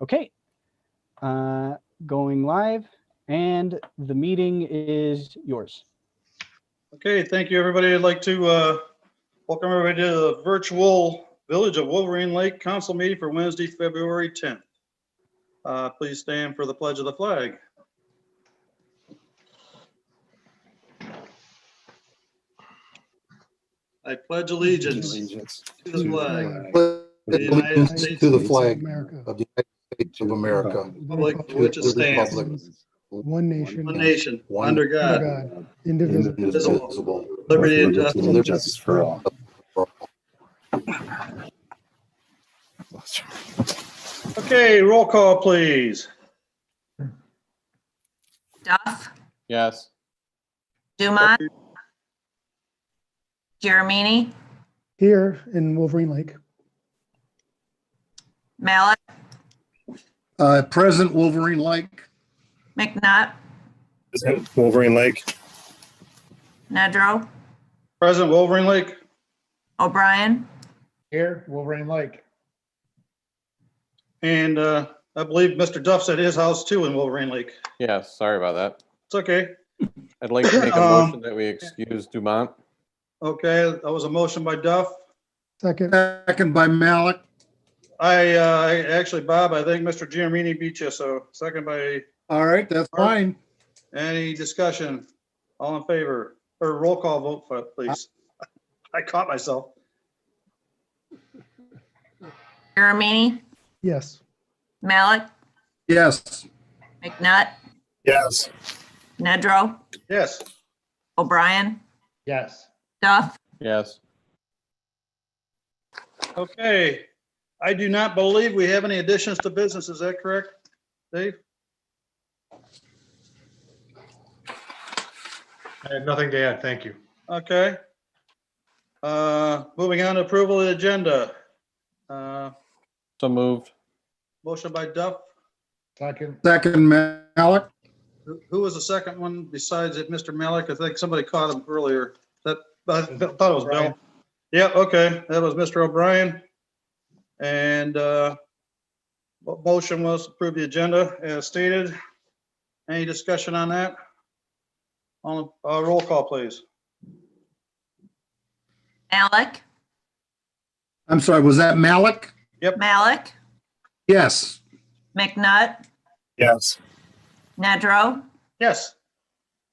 Okay, going live, and the meeting is yours. Okay, thank you, everybody. I'd like to welcome everybody to the virtual Village of Wolverine Lake Council meeting for Wednesday, February 10th. Please stand for the pledge of the flag. I pledge allegiance to the flag Allegiance to the flag America, of the United States of America, Republic for which it stands, one nation, one nation, one under under God, God, indivisible. indivisible, liberty and with justice. for all. Okay, roll call, please. Duff, Yes. Dumont, Jeremini, Here in Wolverine Lake, Malik, Present Wolverine Lake. McNutt, Wolverine Lake. Nedrow, President Wolverine Lake. O'Brien, Here, Wolverine Lake. And I believe Mr. Duff's at his house too in Wolverine Lake. Yes. Sorry about that. It's okay. I'd like to make a motion that we excuse Dumont. Okay, that was a motion by Duff. second, Second by Malik. Actually, Bob, I think Mr. Giamini beat you, so second by, All right, that's fine. any discussion? All in favor, or roll call vote, please. I caught myself. Jeremini, yes, Malik, Yes. McNutt, Yes. Nedrow, Yes, O'Brien, Yes. Duff, Yes. okay. I do not believe we have any additions to business, is that correct, Dave? I have nothing to add. Thank you. Okay. Moving on to approval of the agenda. So moved. Motion by Duff. Second. Second Malik. Who was the second one besides it, Mr. Malik? I think somebody caught him earlier. I thought it was O'Brien. Bill. Yeah, okay, that was Mr. O'Brien. And motion was to approve the agenda as stated. Any discussion on that? On roll call, please. Malik, I'm sorry, was that Malik? Malik, Yes. McNutt, Yes. Nedrow, Yes.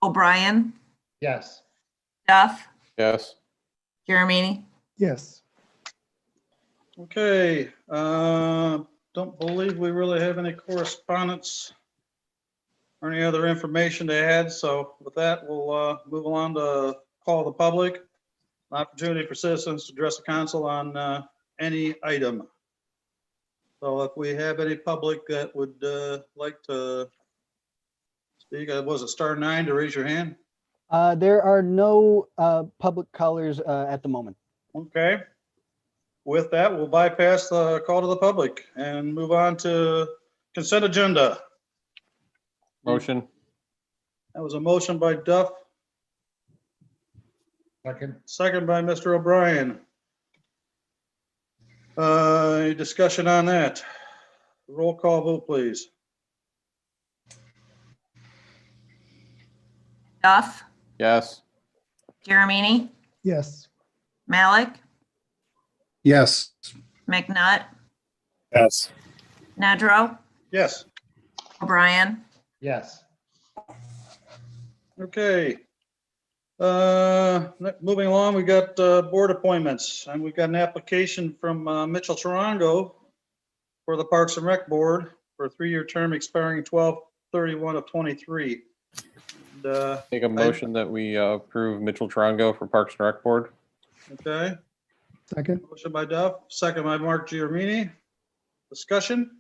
O'Brien, Yes. Duff, Yes. Jeremini, yes. Okay, don't believe we really have any correspondence or any other information to add. So with that, we'll move along to call the public. An opportunity for citizens to address the council on any item. So if we have any public that would like to speak, was it star 9 to raise your hand? There are no public callers at the moment. Okay. With that, we'll bypass the call to the public and move on to consent agenda. Motion. That was a motion by Duff, Second. second by Mr. O'Brien. Any discussion on that? Roll call vote, please. Duff, Yes. Jeremini, Yes, Malik, Yes. McNutt, Yes. Nedrow, Yes. O'Brien, Yes. Okay. Moving along, we got board appointments, and we've got an application from Mitchell Tarango for the Parks and Rec Board for a 3-year term expiring 12/31 of 23. And, Make a motion that we approve Mitchell Tarango for Parks and Rec Board. okay, second. motion by Duff, second by Mark Giormini. Discussion?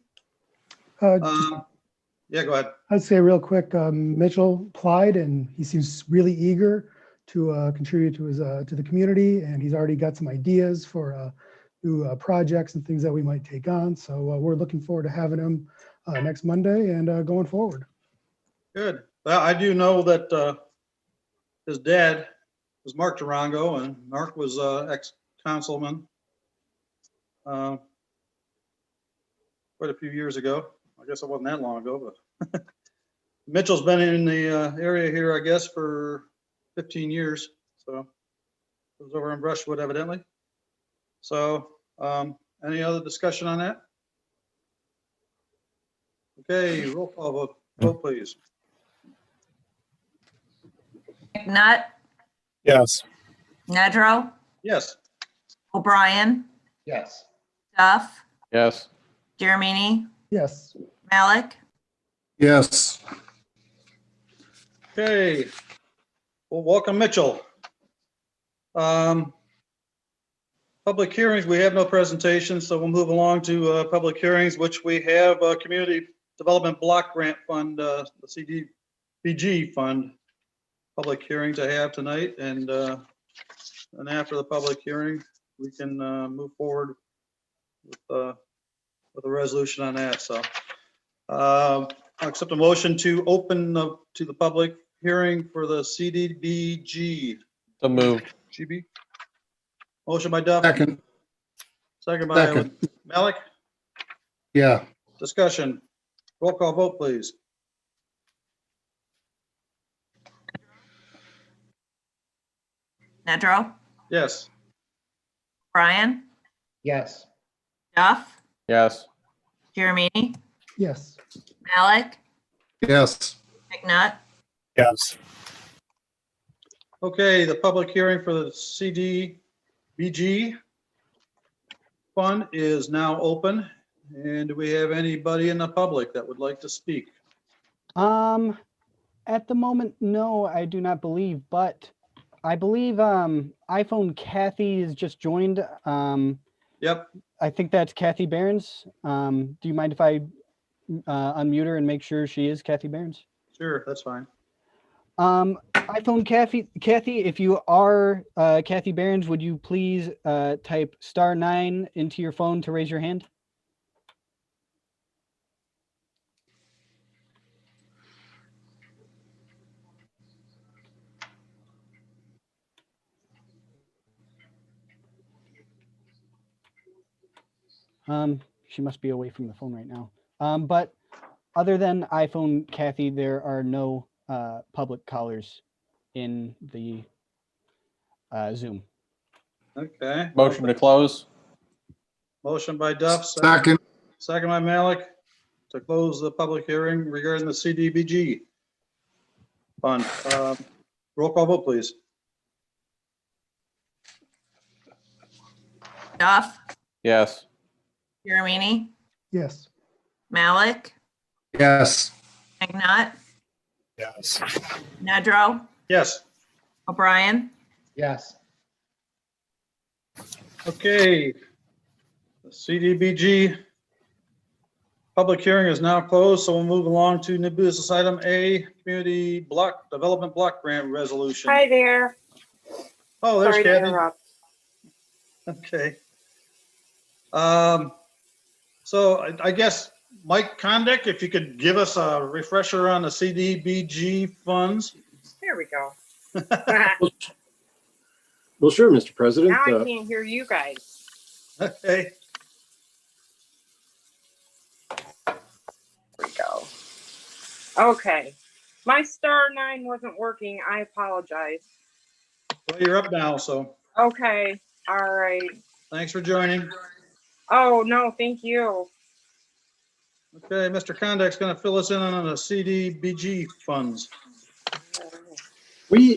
Yeah, go ahead. I'd say real quick, Mitchell applied and he seems really eager to contribute to his to the community, and he's already got some ideas for new projects and things that we might take on. So we're looking forward to having him next Monday and going forward. Good. Well, I do know that his dad was Mark Tarango, and Mark was ex-councilman. Of quite a few years ago. I guess it wasn't that long ago, but Mitchell's been in the area here, I guess, for 15 years. So it was over in Brushwood evidently. So any other discussion on that? Okay, roll call vote, please. McNutt, Yes. Nedrow, Yes. O'Brien, Yes. Duff, Yes. Jeremini, Yes. Malik, yes, Okay. Well, welcome, Mitchell. Public hearings, we have no presentation, so we'll move along to public hearings, which we have a Community Development Block Grant Fund, the Cdbg Fund, public hearing to have tonight. And after the public hearing, we can move forward with a resolution on that. So I'll accept a motion to open to the public hearing for the Cdbg. So moved. GB. Motion by Duff, second, second by second. Malik. Yeah, Discussion. Roll call vote, please. Nedrow, Yes. O'Brien, Yes. Duff, Yes. Jeremini, Yes. Malik, yes, McNutt, Yes. Okay, the public hearing for the Cdbg Fund is now open. And do we have anybody in the public that would like to speak? At the moment, no, I do not believe, but I believe iPhone Kathy has just joined. Yep, I think that's Kathy Behrens. Do you mind if I unmute her and make sure she is Kathy Behrens? sure, that's fine. iPhone Kathy, if you are Kathy Behrens, would you please type *9 into your phone to raise your hand? She must be away from the phone right now. But other than iPhone Kathy, there are no public callers in the Zoom. Okay. Motion to close. Motion by Duff, second, second by Malik to close the public hearing regarding the Cdbg Fund. Roll call vote, please. Duff, Yes. Jeremini, Yes. Malik, yes, McNutt, Yes. Nedrow, Yes. O'Brien, Yes. Okay. The Cdbg public hearing is now closed, so we'll move along to new business item A, Community Development Block Grant Resolution. Hi there. Oh, there's Sorry to Kathy. interrupt. Okay. So I guess Mike Condick, if you could give us a refresher on the Cdbg funds. There we go. Well, sure, Mr. President. Now I can't hear you guys. Okay. There we go. Okay. My *9 wasn't working. I apologize. Well, you're up now, so Okay. All right. thanks for joining. Oh, no, thank you. Okay, Mr. Condick's going to fill us in on the Cdbg funds. We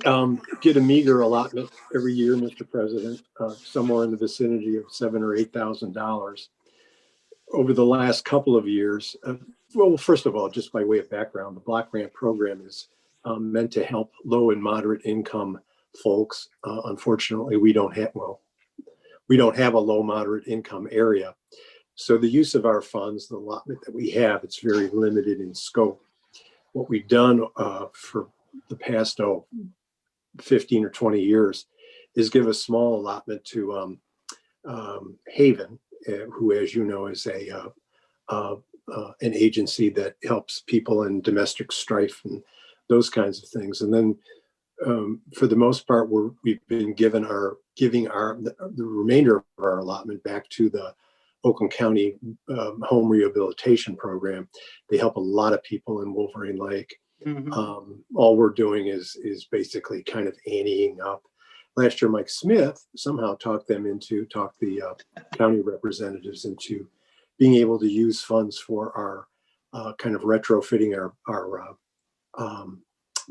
get a meager allotment every year, Mr. President, somewhere in the vicinity of $7,000 or $8,000. Over the last couple of years, well, first of all, just by way of background, the block grant program is meant to help low and moderate income folks. Unfortunately, we don't have a low moderate income area. So the use of our funds, the allotment that we have, it's very limited in scope. What we've done for the past 15 or 20 years is give a small allotment to Haven, who, as you know, is an agency that helps people in domestic strife and those kinds of things. And then for the most part, we've been giving the remainder of our allotment back to the Oakland County Home Rehabilitation Program. They help a lot of people in Wolverine Lake. All we're doing is basically kind of anteing up. Last year, Mike Smith somehow talked the county representatives into being able to use funds for our kind of retrofitting our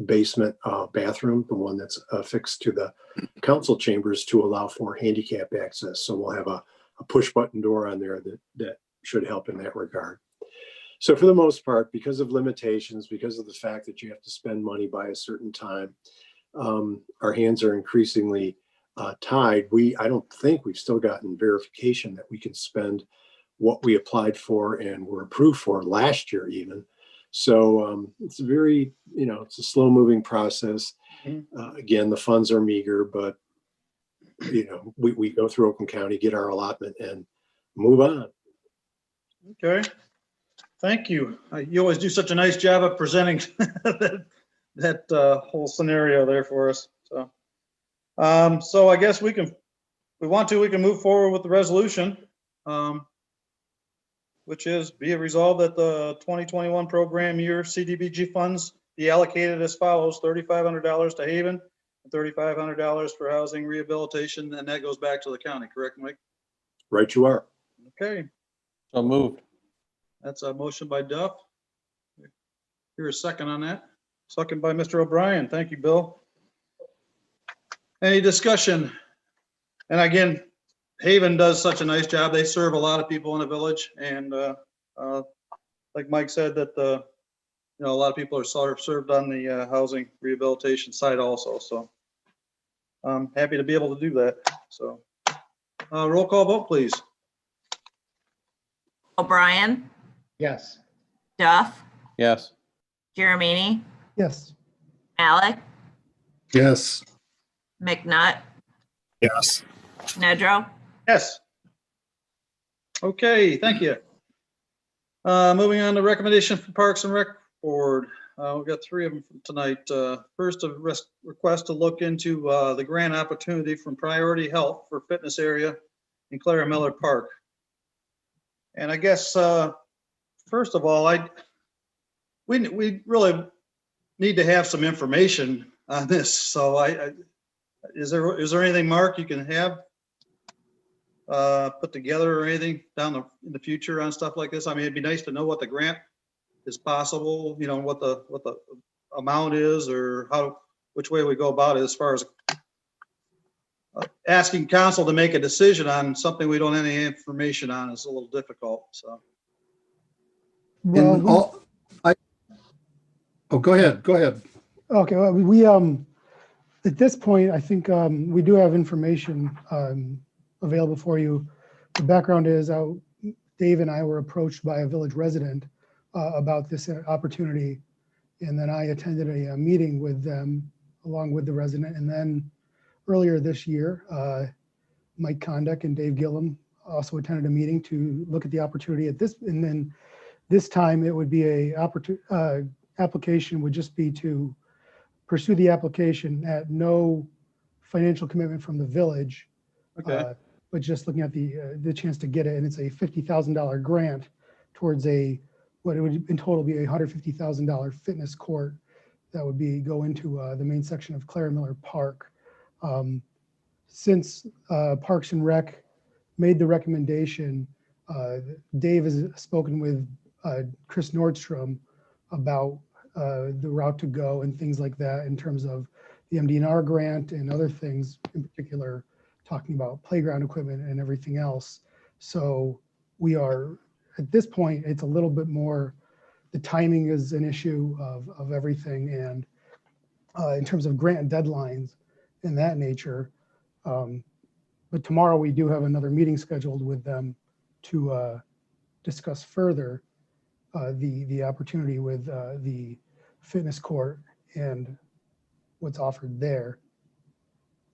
basement bathroom, the one that's affixed to the council chambers, to allow for handicap access. So we'll have a push button door on there that should help in that regard. So for the most part, because of limitations, because of the fact that you have to spend money by a certain time, our hands are increasingly tied. I don't think we've still gotten verification that we can spend what we applied for and were approved for last year even. So it's a very, it's a slow moving process. Again, the funds are meager, but we go through Oakland County, get our allotment and move on. Okay. Thank you. You always do such a nice job of presenting that whole scenario there for us. So, so I guess we can move forward with the resolution, which is be it resolved that the 2021 program year CDBG funds be allocated as follows: $3,500 to Haven and $3,500 for housing rehabilitation. And that goes back to the county, correct, Mike? Right, you are. Okay. So moved. That's a motion by Duff. Here a second on that. Second by Mr. O'Brien. Thank you, Bill. Any discussion? And again, Haven does such a nice job. They serve a lot of people in the village, and like Mike said, that a lot of people are served on the housing rehabilitation side also. So I'm happy to be able to do that. So roll call vote, please. O'Brien, Yes. Duff, Yes. Jeremini, Yes. Malik, Yes. McNutt, Yes. Nedrow. Yes. Okay, thank you. Moving on to recommendation from Parks and Rec Board. We've got three of them tonight. First, a request to look into the grant opportunity from Priority Health for fitness area in Clara Miller Park. And I guess, first of all, we really need to have some information on this. So is there anything, Mark, you can have put together or anything in the future on stuff like this? I mean, it'd be nice to know what the grant is possible, what the amount is, or which way we go about it as far as asking council to make a decision on something we don't have any information on is a little difficult. So. Well, Go ahead. okay. Well, we at this point, I think we do have information available for you. The background is Dave and I were approached by a village resident about this opportunity, and then I attended a meeting with them along with the resident. And then earlier this year, Mike Kondak and Dave Gillum also attended a meeting to look at the opportunity at this. And then this time it would be application would just be to pursue the application at no financial commitment from the village. Okay. But just looking at the chance to get it, and it's a $50,000 grant towards what it would in total be a $150,000 fitness court that would go into the main section of Clara Miller Park. Since Parks and Rec made the recommendation, Dave has spoken with Chris Nordstrom about the route to go and things like that in terms of the MDNR grant and other things, in particular talking about playground equipment and everything else. So we are, at this point, it's a little bit more, the timing is an issue of everything. And in terms of grant deadlines and that nature, but tomorrow we do have another meeting scheduled with them to discuss further the opportunity with the fitness court and what's offered there.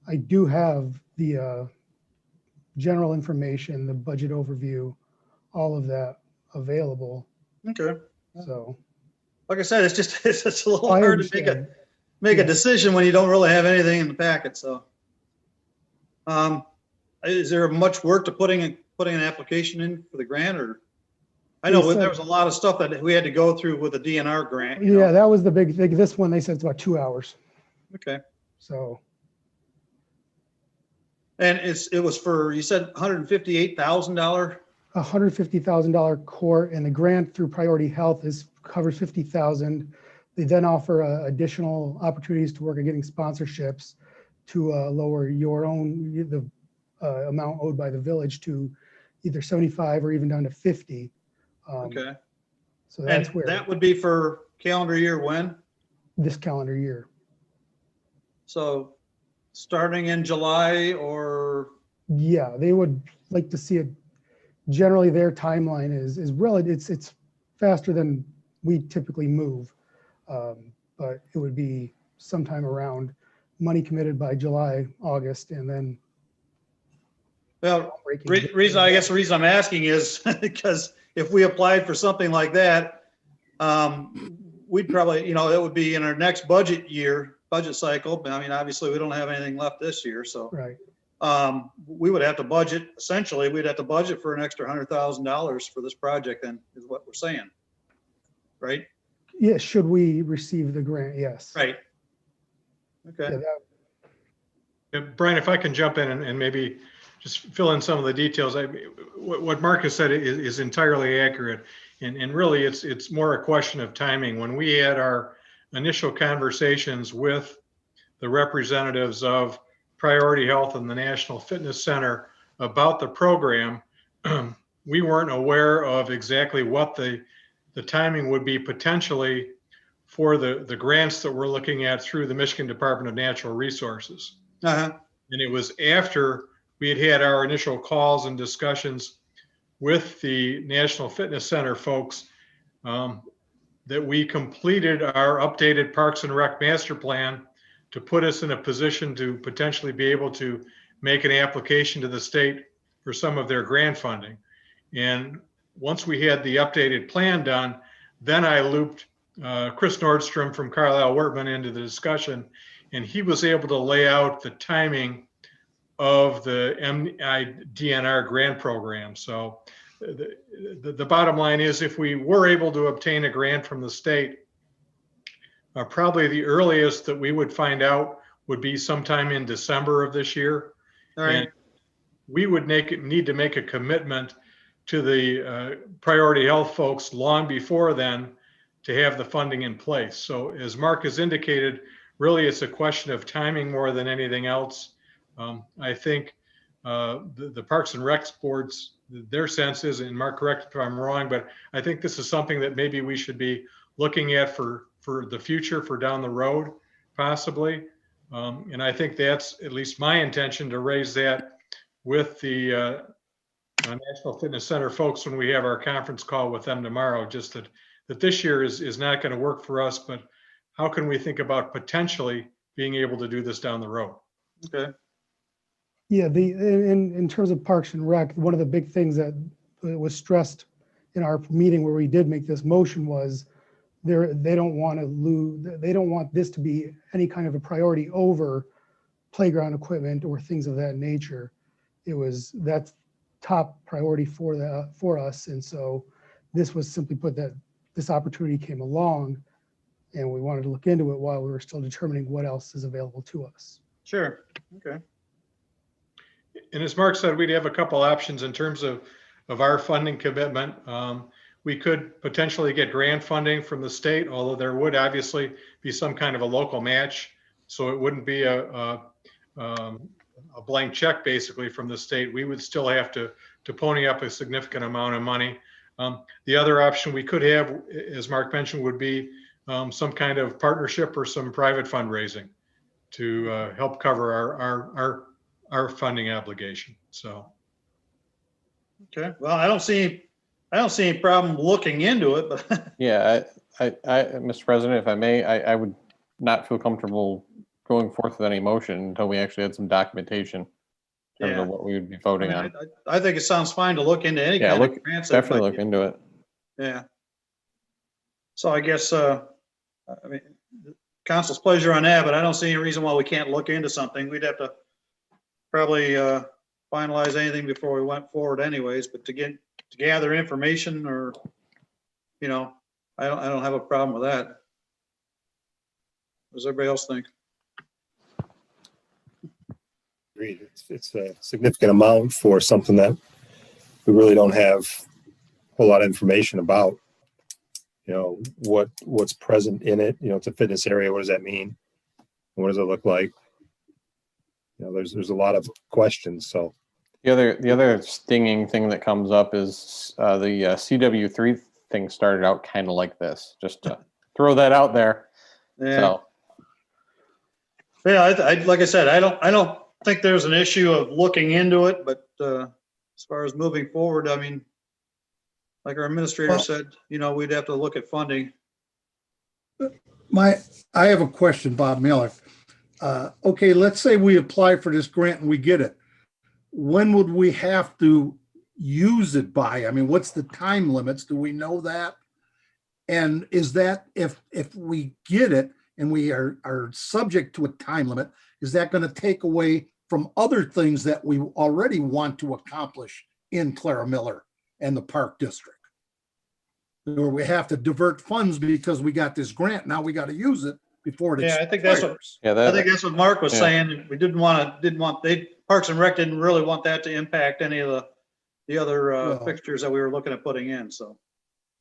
I do have the general information, the budget overview, all of that available. Okay. So, Like I said, it's just a little I hard to understand. make a decision when you don't really have anything in the packet. So, is there much work to putting putting an application in for the grant, or? I They know said- there was a lot of stuff that we had to go through with the DNR grant. you know? Yeah, that was the big thing. This one, they said it's about 2 hours. Okay. So And it was for, you said $158,000? $150,000 core, and the grant through Priority Health covers 50,000. They then offer additional opportunities to work at getting sponsorships to lower the amount owed by the village to either 75 or even down to 50. Okay. So And that's where that would be for calendar year when? this calendar year. So starting in July or, Yeah, they would like to see it. Generally, their timeline is it's faster than we typically move, but it would be sometime around money committed by July, August, and then well, breaking. I guess the reason I'm asking is because if we applied for something like that, we'd probably, it would be in our next budget cycle. But I mean, obviously we don't have anything left this year. So Right. we would have to budget, essentially, we'd have to budget for an extra $100,000 for this project then, is what we're saying. Right? Yeah, should we receive the grant? Yes. Right. Yeah, Okay. Brian, if I can jump in and maybe just fill in some of the details. What Mark has said is entirely accurate. And really, it's more a question of timing. When we had our initial conversations with the representatives of Priority Health and the National Fitness Center about the program, we weren't aware of exactly what the timing would be potentially for the grants that we're looking at through the Michigan Department of Natural Resources. Uh-huh. And it was after we had our initial calls and discussions with the National Fitness Center folks that we completed our updated Parks and Rec master plan to put us in a position to potentially be able to make an application to the state for some of their grant funding. And once we had the updated plan done, then I looped Chris Nordstrom from Carlisle Wortman into the discussion, and he was able to lay out the timing of the DNR grant program. So the bottom line is, if we were able to obtain a grant from the state, probably the earliest that we would find out would be sometime in December of this year. All right. And we would need to make a commitment to the Priority Health folks long before then to have the funding in place. So as Mark has indicated, really it's a question of timing more than anything else. I think the Parks and Rec boards, their sense is, and Mark, correct if I'm wrong, but I think this is something that maybe we should be looking at for the future, for down the road, possibly. And I think that's at least my intention, to raise that with the National Fitness Center folks when we have our conference call with them tomorrow, just that this year is not going to work for us, but how can we think about potentially being able to do this down the road? Okay. Yeah, in terms of Parks and Rec, one of the big things that was stressed in our meeting where we did make this motion was they don't want this to be any kind of a priority over playground equipment or things of that nature. That's top priority for us, and so this was simply put that this opportunity came along, and we wanted to look into it while we were still determining what else is available to us. Sure. Okay. And as Mark said, we'd have a couple options in terms of our funding commitment. We could potentially get grant funding from the state, although there would obviously be some kind of a local match. So it wouldn't be a blank check basically from the state. We would still have to pony up a significant amount of money. The other option we could have, as Mark mentioned, would be some kind of partnership or some private fundraising to help cover our funding obligation. So. Okay. Well, I don't see any problem looking into it, but Yeah, I, Mr. President, if I may, I would not feel comfortable going forth with any motion until we actually had some documentation in terms Yeah. of what we would be voting on. I think it sounds fine to look into any Yeah, kind of grants. that definitely might look be- into it. Yeah. So I guess, I mean, council's pleasure on that, but I don't see any reason why we can't look into something. We'd have to probably finalize anything before we went forward anyways, but to gather information or, you know, I don't have a problem with that. What does everybody else think? Agreed. It's a significant amount for something that we really don't have a whole lot of information about. You know, what's present in it. You know, it's a fitness area. What does that mean? What does it look like? You know, there's a lot of questions. So The other stinging thing that comes up is the CW3 thing started out kind of like this. Just to throw that out there. Yeah. So Yeah, I like I said, I don't think there's an issue of looking into it, but as far as moving forward, I mean, like our administrator said, you know, we'd have to look at funding. I have a question, Bob Malik. Okay, let's say we apply for this grant and we get it. When would we have to use it by? I mean, what's the time limits? Do we know that? And is that if we get it and we are subject to a time limit, is that going to take away from other things that we already want to accomplish in Clara Miller and the Park District? Or we have to divert funds because we got this grant, now we got to use it before it Yeah, I think that's what, expires. I think that's what Mark was Yeah. saying. We didn't want Parks and Rec didn't really want that to impact any of the other Well- fixtures that we were looking at putting in, so.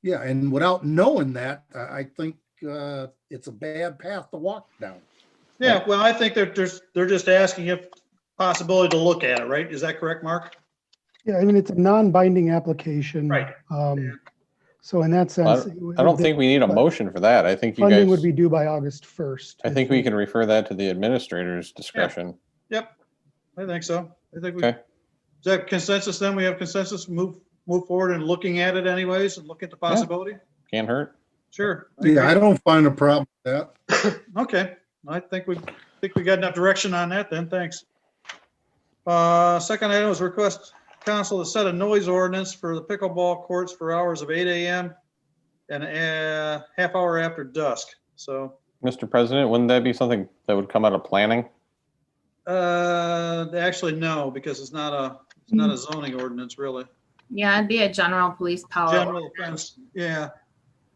Yeah, and without knowing that, I think it's a bad path to walk down. Yeah, well, I think they're just asking if possibility to look at it, right? Is that correct, Mark? Yeah, I mean, it's a non-binding application. Right. So in that I sense. don't think we need a motion for that. I think you Funding would guys, be due by August 1st. I think we can refer that to the administrator's discretion. Yep, I think so. I think Okay. Is that consensus then? We have consensus, move forward and looking at it anyways and look at the possibility? Can't hurt. Sure. Yeah, I don't find a problem with that. Okay, I think we got enough direction on that then, thanks. Second item is request council to set a noise ordinance for the pickleball courts for hours of 8 a.m. and a half hour after dusk, so. Mr. President, wouldn't that be something that would come out of planning? Actually, no, because it's not a zoning ordinance, really. Yeah, it'd be a general police power. General offense, yeah.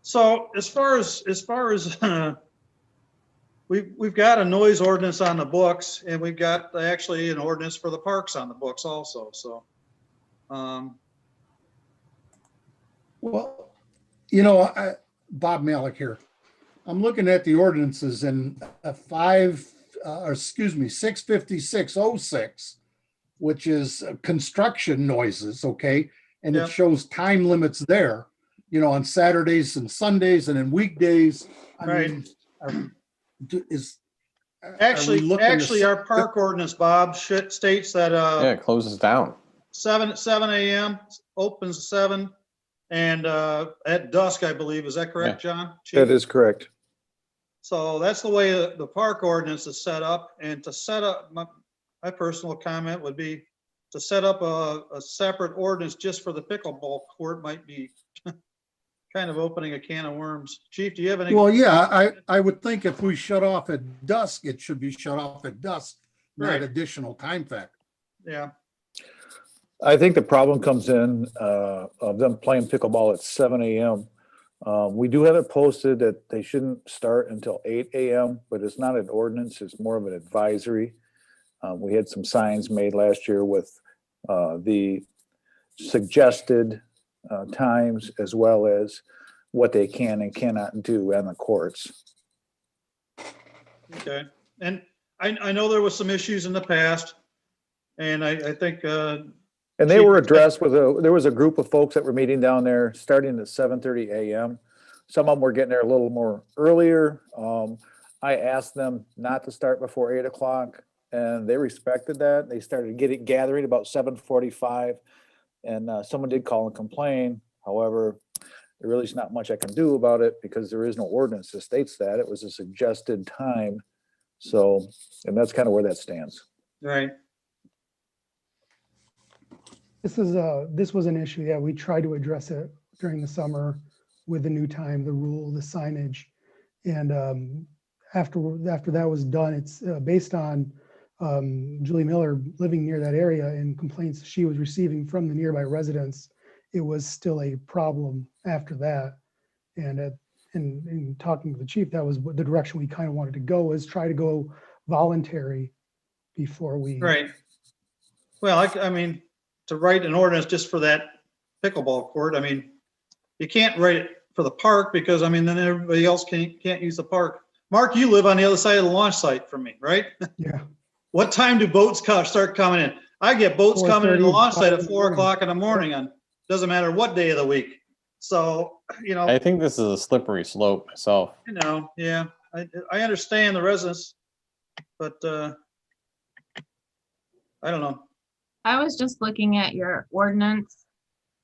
So as far as we've got a noise ordinance on the books, and we've got actually an ordinance for the parks on the books also, so. Well, you know, Bob Malik here. I'm looking at the ordinances and 65606, which is construction noises, okay? And Yep. it shows time limits there, you know, on Saturdays and Sundays and in weekdays. I Right. mean, are we Actually, looking to- our park ordinance, Bob, states that, Yeah, it closes down. 7 a.m., opens at 7, and at dusk, I believe. Is that correct, John? Chief? That is correct. So that's the way the park ordinance is set up. And to set up, my personal comment would be to set up a separate ordinance just for the pickleball court might be kind of opening a can of worms. Chief, do you have any? Well, yeah, I would think if we shut off at dusk, it should be shut off at dusk, not Right. additional time factor. Yeah, I think the problem comes in of them playing pickleball at 7 a.m. We do have it posted that they shouldn't start until 8 a.m., but it's not an ordinance, it's more of an advisory. We had some signs made last year with the suggested times as well as what they can and cannot do on the courts. okay. And I know there was some issues in the past, and I think, And they were addressed with there was a group of folks that were meeting down there starting at 7:30 a.m. Some of them were getting there a little more earlier. I asked them not to start before 8 o'clock and they respected that. They started gathering about 7:45 and someone did call and complain. However, there really is not much I can do about it because there is no ordinance that states that. It was a suggested time. So, and that's kind of where that stands. right, This was an issue that we tried to address it during the summer with the new time, the rule, the signage. And after that was done, it's based on Julie Miller living near that area and complaints she was receiving from the nearby residents, it was still a problem after that. And in talking to the chief, that was the direction we kind of wanted to go, is try to go voluntary before we. Right. Well, I mean, to write an ordinance just for that pickleball court, I mean, you can't write it for the park because, I mean, then everybody else can't use the park. Mark, you live on the other side of the launch site from me, right? Yeah. What time do boats start coming in? I get boats coming in the 4:30, launch site 5 at in the 4 morning. o'clock in the morning on, doesn't matter what day of the week. So, you know. I think this is a slippery slope myself. Yeah, I understand the residents, but I don't know. I was just looking at your ordinance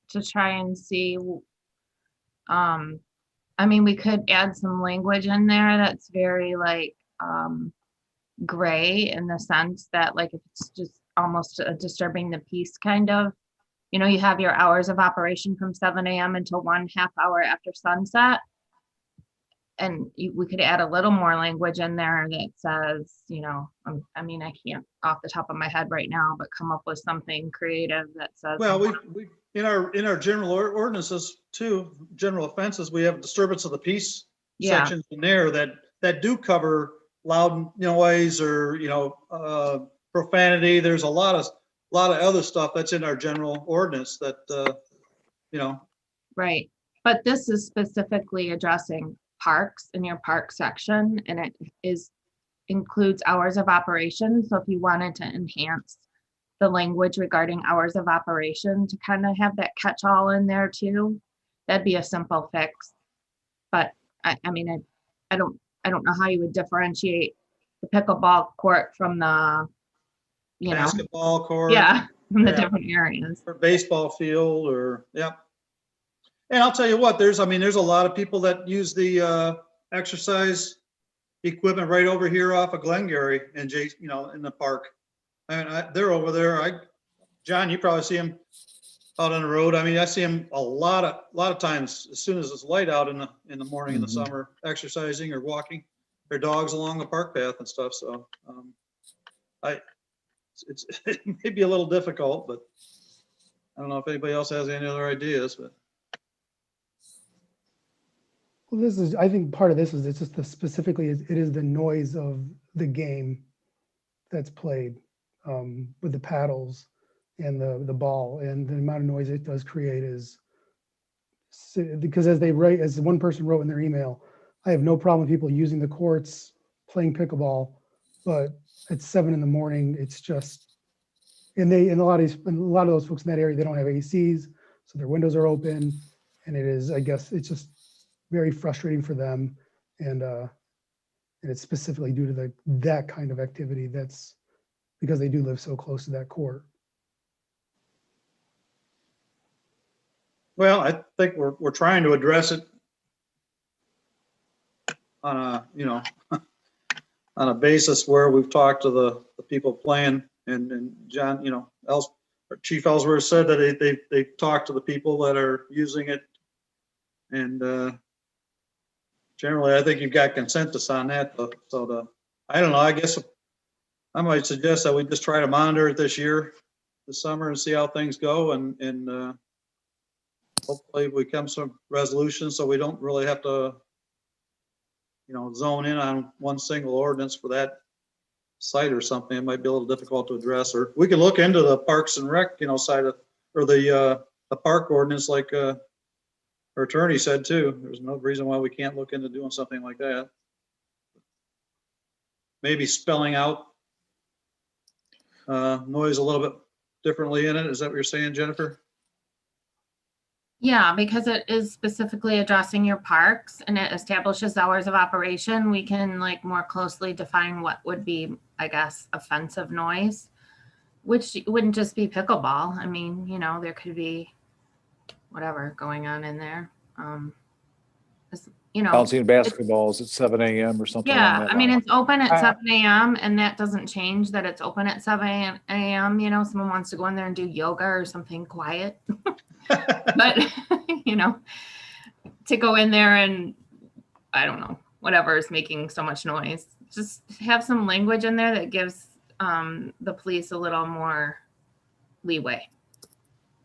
to try and see, I mean, we could add some language in there that's very like, gray in the sense that like, if it's just almost disturbing the peace kind of, you know, you have your hours of operation from 7 a.m. until 1/2 hour after sunset. And we could add a little more language in there that says, you know, I mean, I can't off the top of my head right now, but come up with something creative that says. Well, we in our general ordinances too, general offenses, we have disturbance of the peace sections in there that do cover loud noise or, you know, profanity. There's a lot of other stuff that's in our general ordinance that, you know. Right, but this is specifically addressing parks in your park section, and it includes hours of operation. So if you wanted to enhance the language regarding hours of operation to kind of have that catch-all in there too, that'd be a simple fix. But I mean, I don't know how you would differentiate the pickleball court from the, you know, Basketball court. yeah, from the Yeah. different areas. Or baseball field or, yeah. And I'll tell you what, there's a lot of people that use the exercise equipment right over here off of Glengarry and you know, in the park. I mean, they're over there. John, you probably see them out on the road. I mean, I see them a lot of times as soon as it's light out in the morning in the summer, exercising or walking their dogs along the park path and stuff. So it may be a little difficult, but I don't know if anybody else has any other ideas, but. Well, I think part of this is it's just specifically, it is the noise of the game that's played with the paddles and the ball, and the amount of noise it does create is, because as one person wrote in their email, I have no problem with people using the courts, playing pickleball, but at 7 in the morning, it's just, and a lot of those folks in that area, they don't have ACs, so their windows are open, and it is, I guess, it's just very frustrating for them, and it's specifically due to that kind of activity. That's because they do live so close to that court. Well, I think we're trying to address it on a, you know, on a basis where we've talked to the people playing, and John, you know, Chief Ellsworth said that they talked to the people that are using it, and generally, I think you've got consensus on that. So I don't know. I guess I might suggest that we just try to monitor it this summer, and see how things go, and hopefully we come to some resolution so we don't really have to, you know, zone in on one single ordinance for that site or something. It might be a little difficult to address, or we could look into the Parks and Rec, you know, side of, or the park ordinance, like our attorney said too. There's no reason why we can't look into doing something like that. Maybe spelling out noise a little bit differently in it. Is that what you're saying, Jennifer? Yeah, because it is specifically addressing your parks and it establishes hours of operation. We can like more closely define what would be, I guess, offensive noise, which wouldn't just be pickleball. I mean, you know, there could be whatever going on in there. You know, Bouncing basketballs at 7 a.m. or something. yeah, along that I mean, line. it's open at 7 a.m. and that doesn't change that it's open at 7 a.m. You know, someone wants to go in there and do yoga or something quiet. But, you know, to go in there and, I don't know, whatever is making so much noise, just have some language in there that gives the police a little more leeway.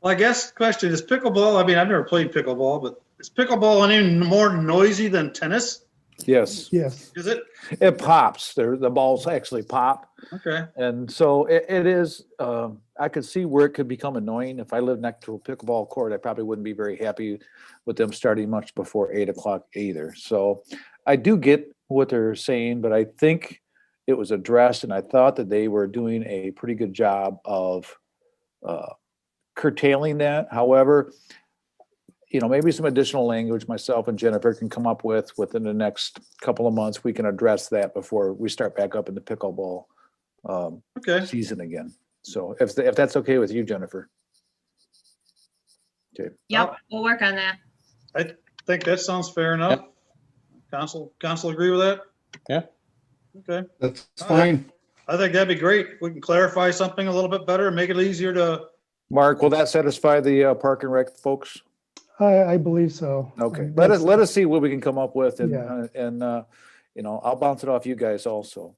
Well, I guess the question is pickleball. I mean, I've never played pickleball, but is pickleball any more noisy than tennis? Yes, Yes. Is it? it pops. The balls actually pop. Okay. And so it is, I could see where it could become annoying. If I lived next to a pickleball court, I probably wouldn't be very happy with them starting much before 8 o'clock either. So I do get what they're saying, but I think it was addressed, and I thought that they were doing a pretty good job of curtailing that. However, maybe some additional language myself and Jennifer can come up with within the next couple of months. We can address that before we start back up in the pickleball Okay. season again. So if that's okay with you, Jennifer. Okay. Yep, we'll work on that. I think that sounds fair enough. Council agree with that? Yeah. Okay. That's All right. fine. I think that'd be great. We can clarify something a little bit better and make it easier to, Mark, will that satisfy the Park and Rec folks? I believe so. Okay, let us see what we can come up with, and Yeah. I'll bounce it off you guys also.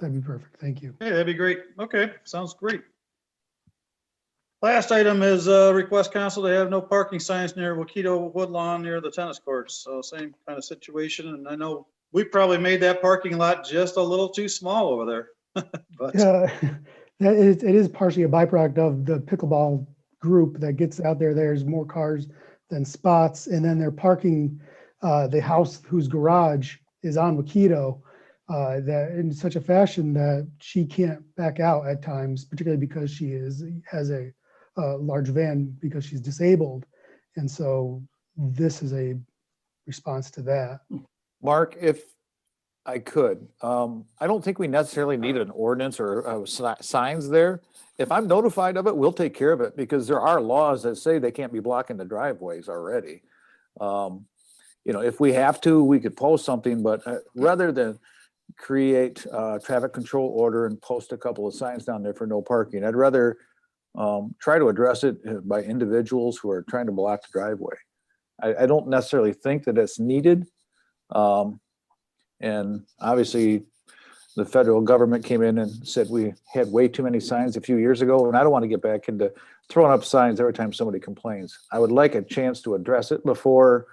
That'd be perfect. Thank you. hey, that'd be great. Okay, sounds great. Last item is request council to have no parking signs near Wakedo Woodlawn near the tennis courts. So same kind of situation. And I know we probably made that parking lot just a little too small over there. But Yeah, it is partially a byproduct of the pickleball group that gets out there. There's more cars than spots, and then they're parking the house whose garage is on Wakedo that in such a fashion that she can't back out at times, particularly because she has a large van because she's disabled, and so this is a response to that. Mark, if I could, I don't think we necessarily need an ordinance or signs there. If I'm notified of it, we'll take care of it, because there are laws that say they can't be blocking the driveways already. If we have to, we could post something, but rather than create a traffic control order and post a couple of signs down there for no parking, I'd rather try to address it by individuals who are trying to block the driveway. I don't necessarily think that it's needed. And obviously, the federal government came in and said we had way too many signs a few years ago, and I don't want to get back into throwing up signs every time somebody complains. I would like a chance to address it before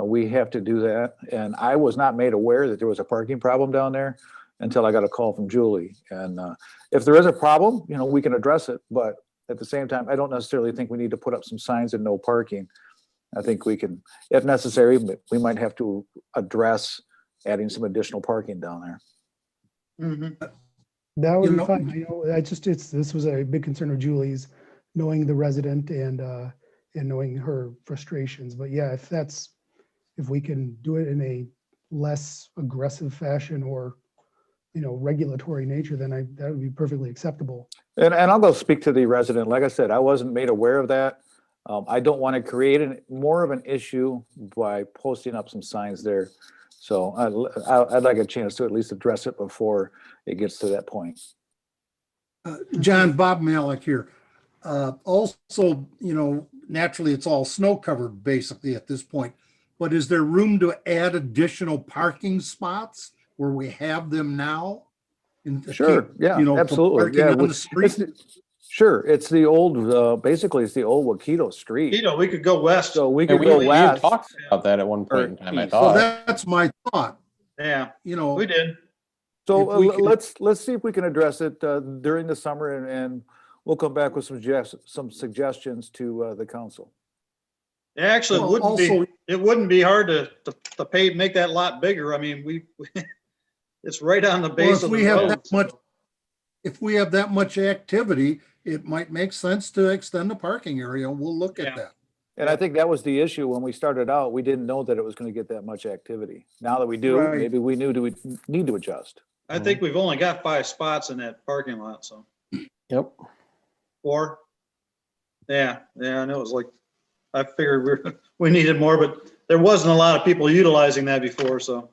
we have to do that. And I was not made aware that there was a parking problem down there until I got a call from Julie. And if there is a problem, we can address it. But at the same time, I don't necessarily think we need to put up some signs and no parking. I think we can, if necessary, we might have to address adding some additional parking down there. Mhm. That would be fine. This was a big concern of Julie's, knowing the resident and knowing her frustrations. But yeah, if we can do it in a less aggressive fashion or, regulatory nature, then that would be perfectly acceptable. And I'll go speak to the resident. Like I said, I wasn't made aware of that. I don't want to create more of an issue by posting up some signs there. So I'd like a chance to at least address it before it gets to that point. John, Bob Malik here. Also, naturally it's all snow covered basically at this point, but is there room to add additional parking spots where we have them now? Sure, yeah, absolutely. Yeah, on the street? Sure, it's the old, basically it's the old Wakedo Street. We could go west. So we could We go had west. talked about that at one point in time, I east. Well, thought. that's my thought. Yeah, We we did. So if we can- let's see if we can address it during the summer, and we'll come back with some suggestions to the council. It actually Well, it wouldn't be hard to make that lot bigger. I mean, it's right on the base of the road. If we have that much activity, it might make sense to extend the parking area. We'll look at that. And I think that was the issue when we started out. We didn't know that it was going to get that much activity. Now that we do, Right. maybe we need to adjust. I think we've only got 5 spots in that parking lot, so. Yep. 4? Yeah, I know it was I figured we needed more, but there wasn't a lot of people utilizing that before, so.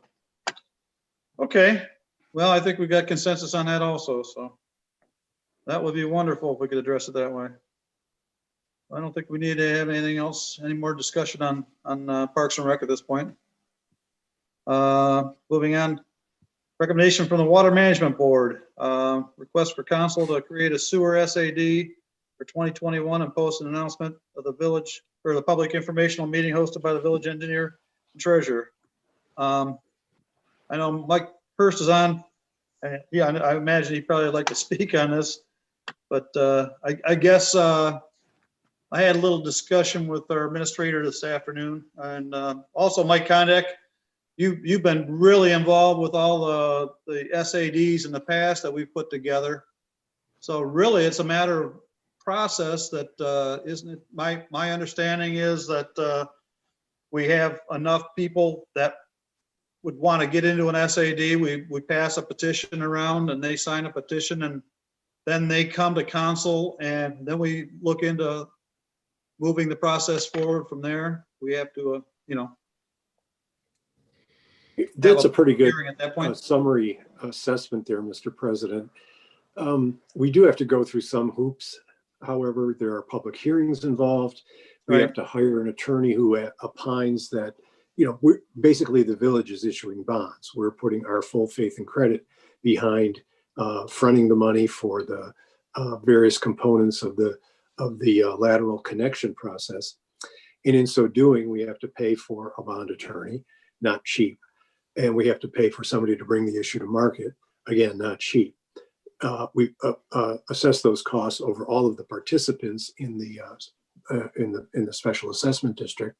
Okay, well, I think we got consensus on that also, so. That would be wonderful if we could address it that way. I don't think we need to have anything else, any more discussion on Parks and Rec at this point. Moving on. Recommendation from the Water Management Board, request for council to create a sewer SAD for 2021 and post an announcement of the village or the public informational meeting hosted by the village engineer and treasurer. I know Mike Hurst is on. Yeah, I imagine he'd probably like to speak on this, but I guess I had a little discussion with our administrator this afternoon, and also Mike Kondak. You've been really involved with all the SADs in the past that we've put together. So really, it's a matter of process that isn't it? My understanding is that we have enough people that would want to get into an SAD. We pass a petition around and they sign a petition, and then they come to council, and then we look into moving the process forward from there. We have to, That's a pretty good hearing at that point. summary assessment there, Mr. President. We do have to go through some hoops. However, there are public hearings involved. We Right. have to hire an attorney who opines that, we're basically the village is issuing bonds. We're putting our full faith and credit behind fronting the money for the various components of the lateral connection process. And in so doing, we have to pay for a bond attorney, not cheap. And we have to pay for somebody to bring the issue to market, again, not cheap. We assess those costs over all of the participants in the special assessment district.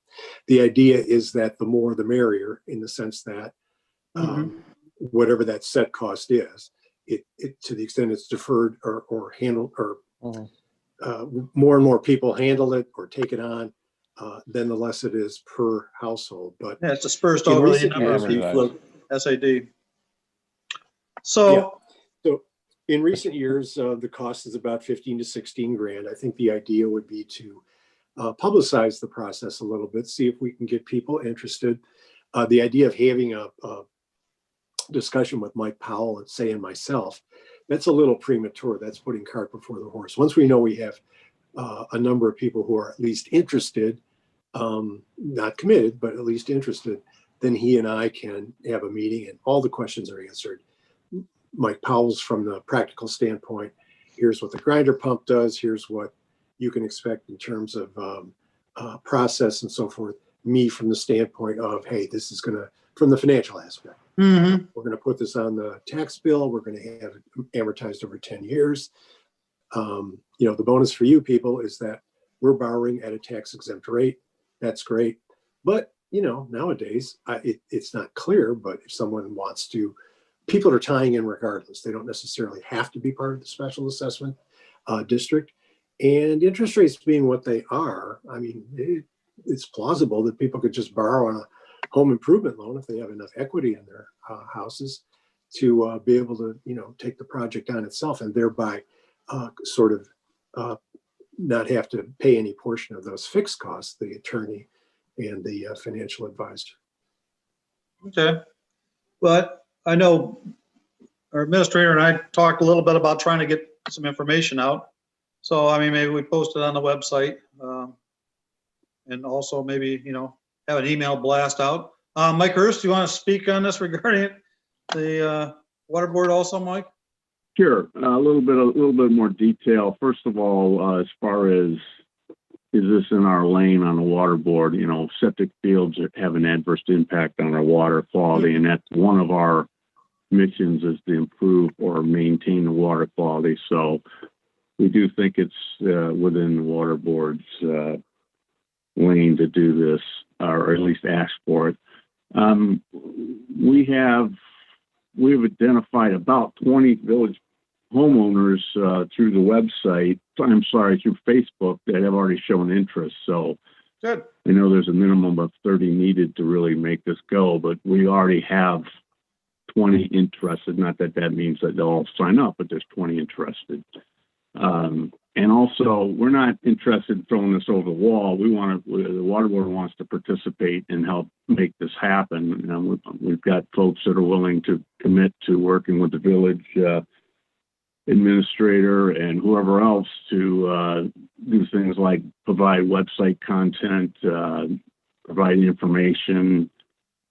The idea is that the more the merrier, in the sense that whatever that set cost is, it to the extent it's deferred or handled, or more and more people handle it or take it on, then the less it is per household. But Yeah, it's dispersed in over the recent number of years, people, SAD. So, So in recent years, the cost is about 15 to 16 grand. I think the idea would be to publicize the process a little bit, see if we can get people interested. The idea of having a discussion with Mike Powell, let's say, and myself, that's a little premature. That's putting cart before the horse. Once we know we have a number of people who are at least interested, not committed, but at least interested, then he and I can have a meeting and all the questions are answered. Mike Powell's from the practical standpoint. Here's what the grinder pump does. Here's what you can expect in terms of process and so forth. Me from the standpoint of, hey, this is going to, from the financial aspect, we're going to put this on the tax bill. We're going to have it amortized over 10 years. The bonus for you people is that we're borrowing at a tax exempt rate. That's great. But, nowadays it's not clear, but if someone wants to, people are tying in regardless. They don't necessarily have to be part of the special assessment district. And interest rates being what they are, I mean, it's plausible that people could just borrow on a home improvement loan if they have enough equity in their houses to be able to, take the project on itself and thereby not have to pay any portion of those fixed costs, the attorney and the financial advisor. okay. But I know our administrator and I talked a little bit about trying to get some information out. So, I mean, maybe we post it on the website, and also maybe, have an email blast out. Mike Hurst, do you want to speak on this regarding the water board also, Mike? Sure. A little bit more detail. First of all, as far as is this in our lane on the water board? Septic fields have an adverse impact on our water quality, and that's one of our missions is to improve or maintain the water quality. So we do think it's within the water board's lane to do this, or at least ask for it. We've identified about 20 village homeowners through the website, through Facebook, that have already shown interest. So good. I know there's a minimum of 30 needed to really make this go, but we already have 20 interested. Not that that means that they'll all sign up, but there's 20 interested. And also, we're not interested in throwing this over the wall. The water board wants to participate and help make this happen. And we've got folks that are willing to commit to working with the village administrator and whoever else to do things like provide website content, provide information,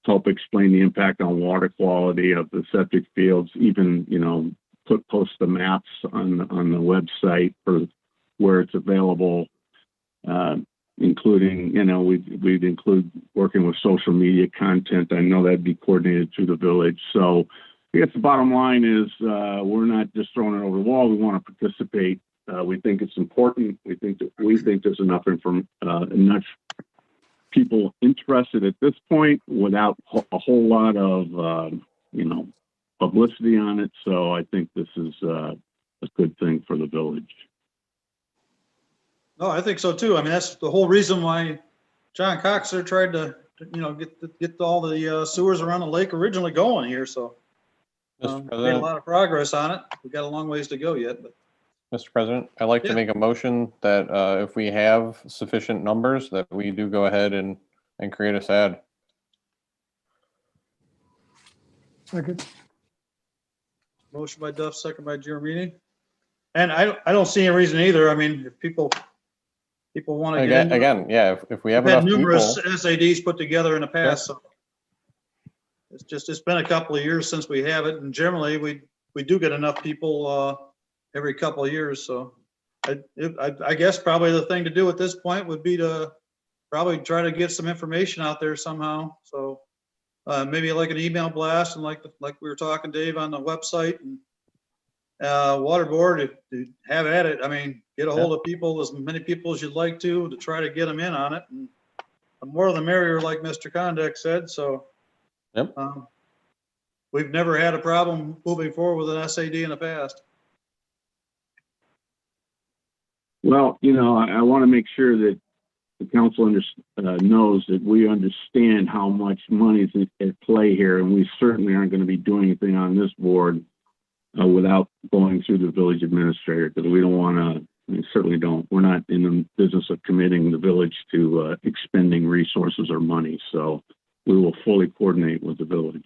help explain the impact on water quality of the septic fields, even, post the maps on the website for where it's available, including, we'd include working with social media content. I know that'd be coordinated through the village. So I guess the bottom line is we're not just throwing it over the wall. We want to participate. We think it's important. We think there's enough people interested at this point without a whole lot of, publicity on it. So I think this is a good thing for the village. No, I think so too. I mean, that's the whole reason why John Coxer tried to, get all the sewers around the lake originally going here. So made a President, lot of progress on it. We've got a long ways to go yet, but Mr. President, I'd like to make a motion that if we have sufficient numbers, that we do go ahead and create a SAD. Second. motion by Duff, second by Giramini. And I don't see any reason either. I mean, if people want to get into it. Again, yeah, if we have We've had enough numerous people. SADs put together in the past, so it's been a couple of years since we have it, and generally we do get enough people every couple of years. So I guess probably the thing to do at this point would be to probably try to get some information out there somehow. So maybe like an email blast, and like we were talking, Dave, on the website, and water board, if have at it. I mean, get a hold of people, as many people as you'd like to try to get them in on it. And the more the merrier, like Mr. Condek said. So we've never had a problem moving forward with an SAD in the past. Well, I want to make sure that the council knows that we understand how much money is at play here, and we certainly aren't going to be doing anything on this board without going through the village administrator, because we don't want to, we certainly don't. We're not in the business of committing the village to expending resources or money. So we will fully coordinate with the village.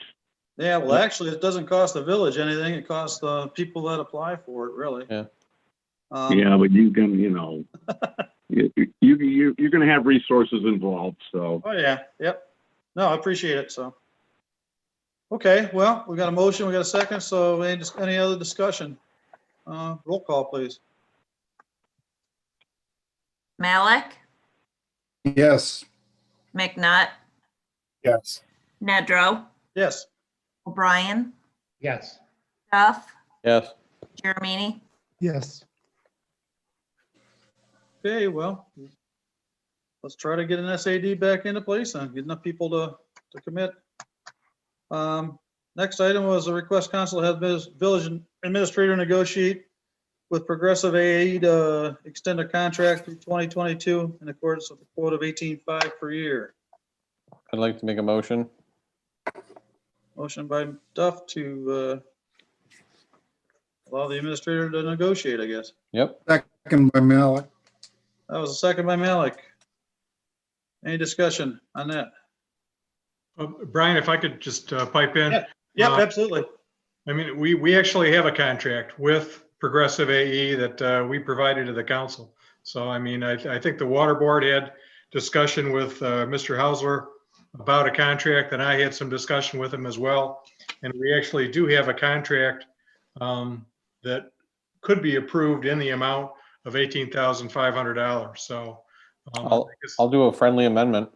Yeah, well, actually, it doesn't cost the village anything. It costs the people that apply for it, really. Yeah. Yeah, but you can, you're going to have resources involved. So. Oh yeah, yep. No, I appreciate it. So. Okay, well, we got a motion, we got a second. So any other discussion? Roll call, please. Malik, Yes. McNutt, Yes. Nedrow, Yes. O'Brien, Yes. Duff, Yes. Giramini. Yes. Okay, well, let's try to get an SAD back into place and get enough people to commit. Next item was a request council to have village administrator negotiate with Progressive AAE to extend a contract through 2022 in accordance with the quote of 18.5 per year. I'd like to make a motion. Motion by Duff to allow the administrator to negotiate, I guess. Yep. Second by Malik. That was a second by Malik. Any discussion on that? Brian, if I could just pipe in. Yeah. Yep, absolutely. I mean, we actually have a contract with Progressive AE that we provided to the council. So, I mean, I think the water board had discussion with Mr. Hausler about a contract, and I had some discussion with him as well. And we actually do have a contract that could be approved in the amount of $18,500. So I'll do a friendly amendment.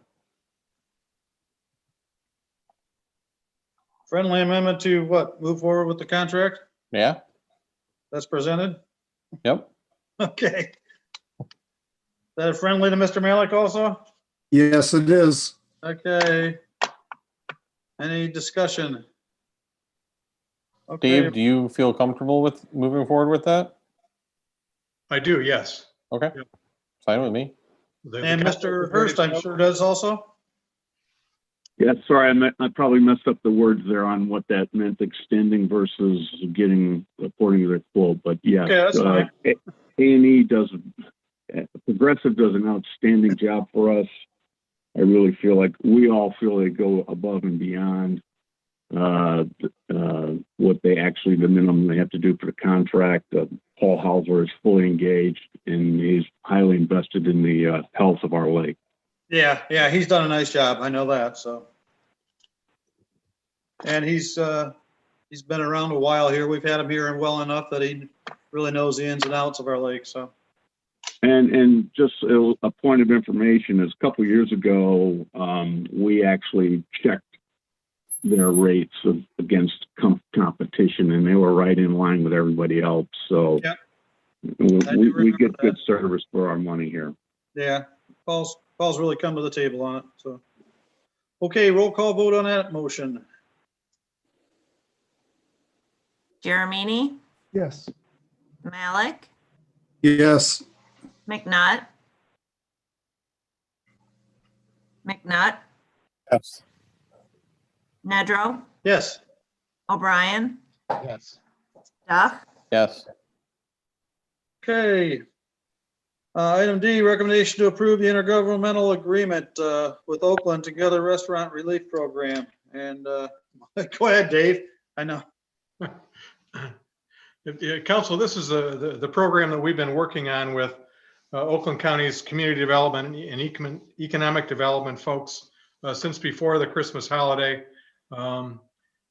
Friendly amendment to what? Move forward with the contract Yeah. that's presented? Yep. Okay. Is that friendly to Mr. Malik also? Yes, it is. Okay. Any discussion? Okay. Dave, do you feel comfortable with moving forward with that? I do, yes. Okay. Yep. Fine with me. And Mr. Hurst, I'm sure does also? Yeah, sorry, I probably messed up the words there on what that meant, extending versus getting according to their quote. But yeah, Okay, that's fine. A&E Progressive does an outstanding job for us. I really feel like we all feel they go above and beyond what they actually, the minimum they have to do for the contract. Paul Hausler is fully engaged, and he's highly invested in the health of our lake. Yeah, he's done a nice job. I know that, so. And he's been around a while here. We've had him here well enough that he really knows the ins and outs of our lake, so. And just a point of information is a couple years ago, we actually checked their rates against competition, and they were right in line with everybody else. So Yep. we get good service for our money here. Yeah, Paul's really come to the table on it, so. Okay, roll call vote on that motion. Jeremini, Yes. Malik, Yes. McNutt, Yes. Nedrow, Yes. O'Brien, Yes. Duff, Yes. Okay. Item D, recommendation to approve the intergovernmental agreement with Oakland Together Restaurant Relief Program. And go ahead, Dave. I know. Council, this is the program that we've been working on with Oakland County's community development and economic development folks since before the Christmas holiday.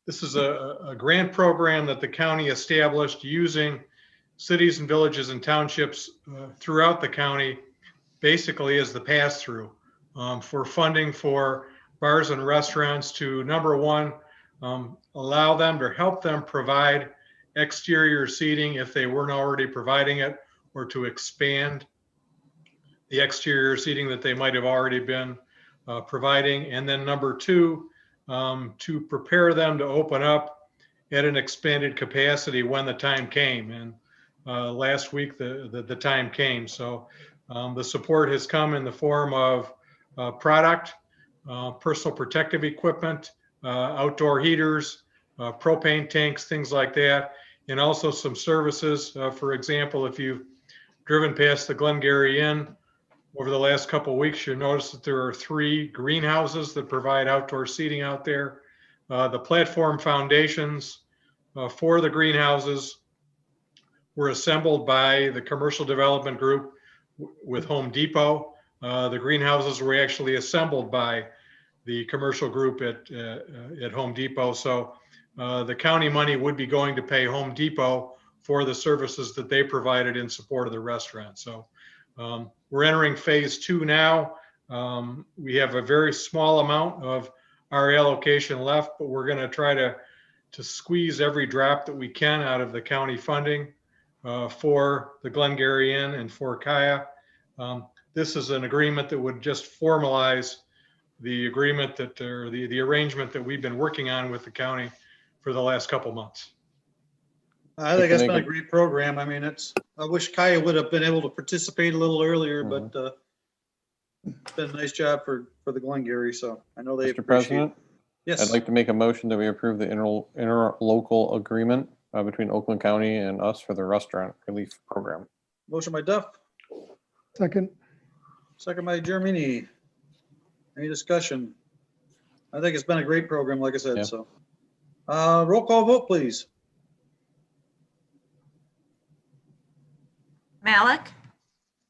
This is a grant program that the county established using cities and villages and townships throughout the county, basically as the pass-through for funding for bars and restaurants to, number one, allow them to help them provide exterior seating if they weren't already providing it, or to expand the exterior seating that they might have already been providing. And then number two, to prepare them to open up at an expanded capacity when the time came. And last week, the time came. So the support has come in the form of product, personal protective equipment, outdoor heaters, propane tanks, things like that, and also some services. For example, if you've driven past the Glengarry Inn over the last couple of weeks, you'll notice that there are 3 greenhouses that provide outdoor seating out there. The platform foundations for the greenhouses were assembled by the commercial development group with Home Depot. The greenhouses were actually assembled by the commercial group at Home Depot. So the county money would be going to pay Home Depot for the services that they provided in support of the restaurant. So we're entering phase 2 now. We have a very small amount of our allocation left, but we're going to try to squeeze every drop that we can out of the county funding for the Glengarry Inn and for Kaya. This is an agreement that would just formalize the agreement that, or the arrangement that we've been working on with the county for the last couple months. I think it's been a great program. I mean, I wish Kaya would have been able to participate a little earlier, but it's been a nice job for the Glengarry. So I know they Mr. President? Yes. I'd like to make a motion that we approve the interlocal agreement between Oakland County and us for the restaurant relief program. Motion by Duff. Second. Second by Jeremini. Any discussion? I think it's been a great program, like I said. Yeah. So roll call vote, please. Malik,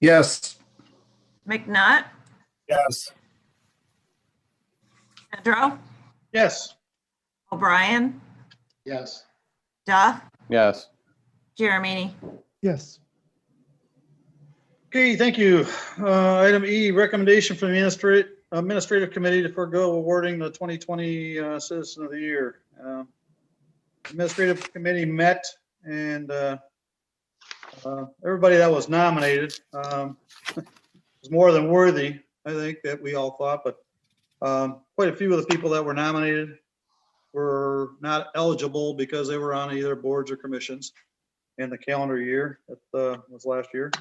Yes. McNutt, Yes. Nedrow, Yes. O'Brien, Yes. Duff, Yes. Jeremini. Yes. Okay, thank you. Item E, recommendation from the administrative committee to forego awarding the 2020 Citizen of the Year. Administrative committee met, and everybody that was nominated was more than worthy, I think, that we all thought, but quite a few of the people that were nominated were not eligible because they were on either boards or commissions in the calendar year that was last year.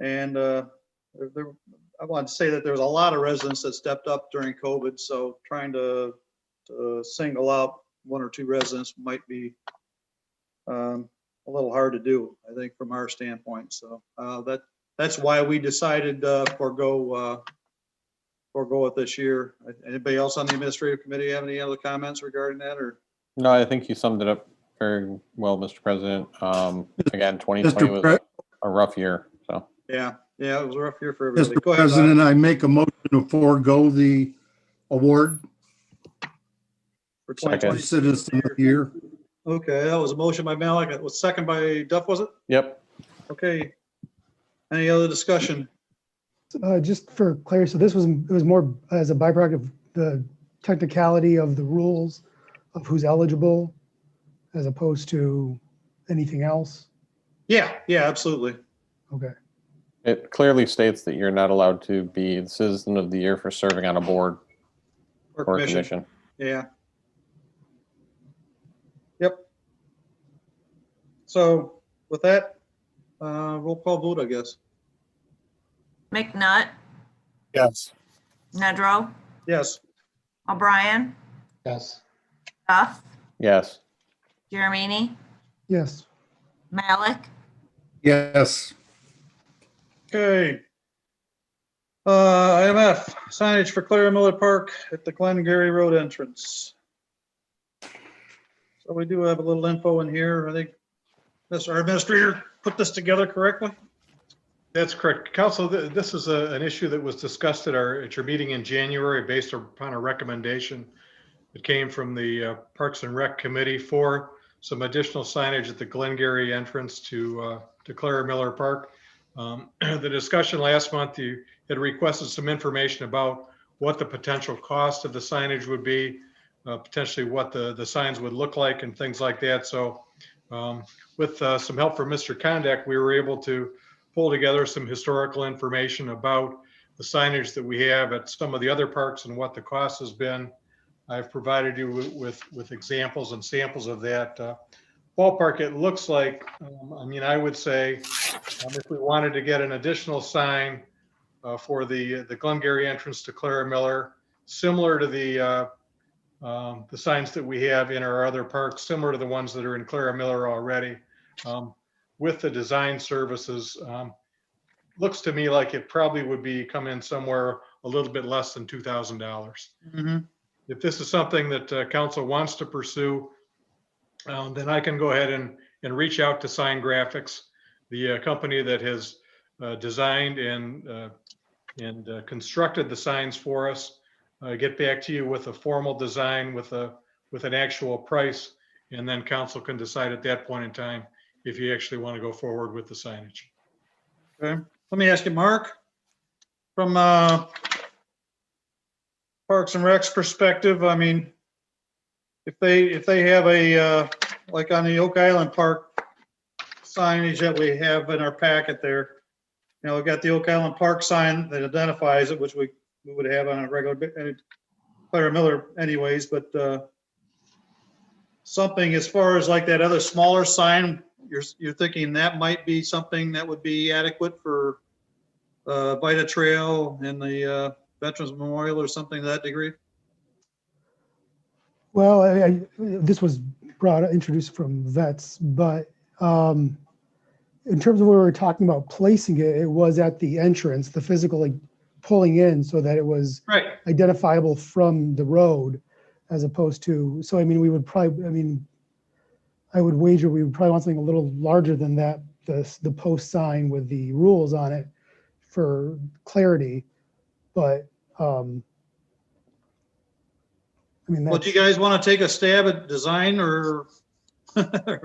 And I want to say that there was a lot of residents that stepped up during COVID, so trying to single out 1 or 2 residents might be a little hard to do, I think, from our standpoint. So that's why we decided forego it this year. Anybody else on the administrative committee have any other comments regarding that, or? No, I think you summed it up very well, Mr. President. Again, 2020 was a rough year, so. Yeah, it was a rough year for everybody. Mr. Go ahead, President, I make a motion to forego the award. for Second. 2020. Citizen of the Year. Okay, that was a motion by Malik. It was second by Duff, was it? Yep. Okay. Any other discussion? Just for clarity, so it was more as a byproduct of the technicality of the rules of who's eligible as opposed to anything else? Yeah, absolutely. Okay. It clearly states that you're not allowed to be the citizen of the year for serving on a board Or or commission. Yeah. Yep. So with that, roll call vote, I guess. McNutt, Yes. Nedrow, Yes. O'Brien, Yes. Duff, Yes. Jeremini, Yes. Malik, Yes. Okay. Item F, signage for Clara Miller Park at the Glengarry Road entrance. So we do have a little info in here. I think our administrator put this together correctly. That's correct. Council, this is an issue that was discussed at your meeting in January based upon a recommendation that came from the Parks and Rec Committee for some additional signage at the Glengarry entrance to Clara Miller Park. The discussion last month, you had requested some information about what the potential cost of the signage would be, potentially what the signs would look like and things like that. So with some help from Mr. Kondak, we were able to pull together some historical information about the signage that we have at some of the other parks and what the cost has been. I've provided you with examples and samples of that. Ballpark, it looks like, I would say if we wanted to get an additional sign for the Glengarry entrance to Clara Miller, similar to the signs that we have in our other parks, similar to the ones that are in Clara Miller already, with the design services, looks to me like it probably would come in somewhere a little bit less than $2,000. Mm-hmm. If this is something that council wants to pursue, then I can go ahead and reach out to Sign Graphics, the company that has designed and constructed the signs for us, get back to you with a formal design with an actual price, and then council can decide at that point in time if you actually want to go forward with the signage. Okay. Let me ask you, Mark, from Parks and Rec's perspective, if they have a, like on the Oak Island Park signage that we have in our packet there, we've got the Oak Island Park sign that identifies it, which we would have on a regular, Clara Miller anyways, but something as far as like that other smaller sign, you're thinking that might be something that would be adequate for Vita Trail and the Veterans Memorial or something to that degree? Well, this was introduced from vets, but in terms of where we were talking about placing it, it was at the entrance, the physical like pulling in so that it was right, identifiable from the road as opposed to, so we would probably, I would wager we would probably want something a little larger than that, the post sign with the rules on it for clarity, but well, do you guys want to take a stab at design or?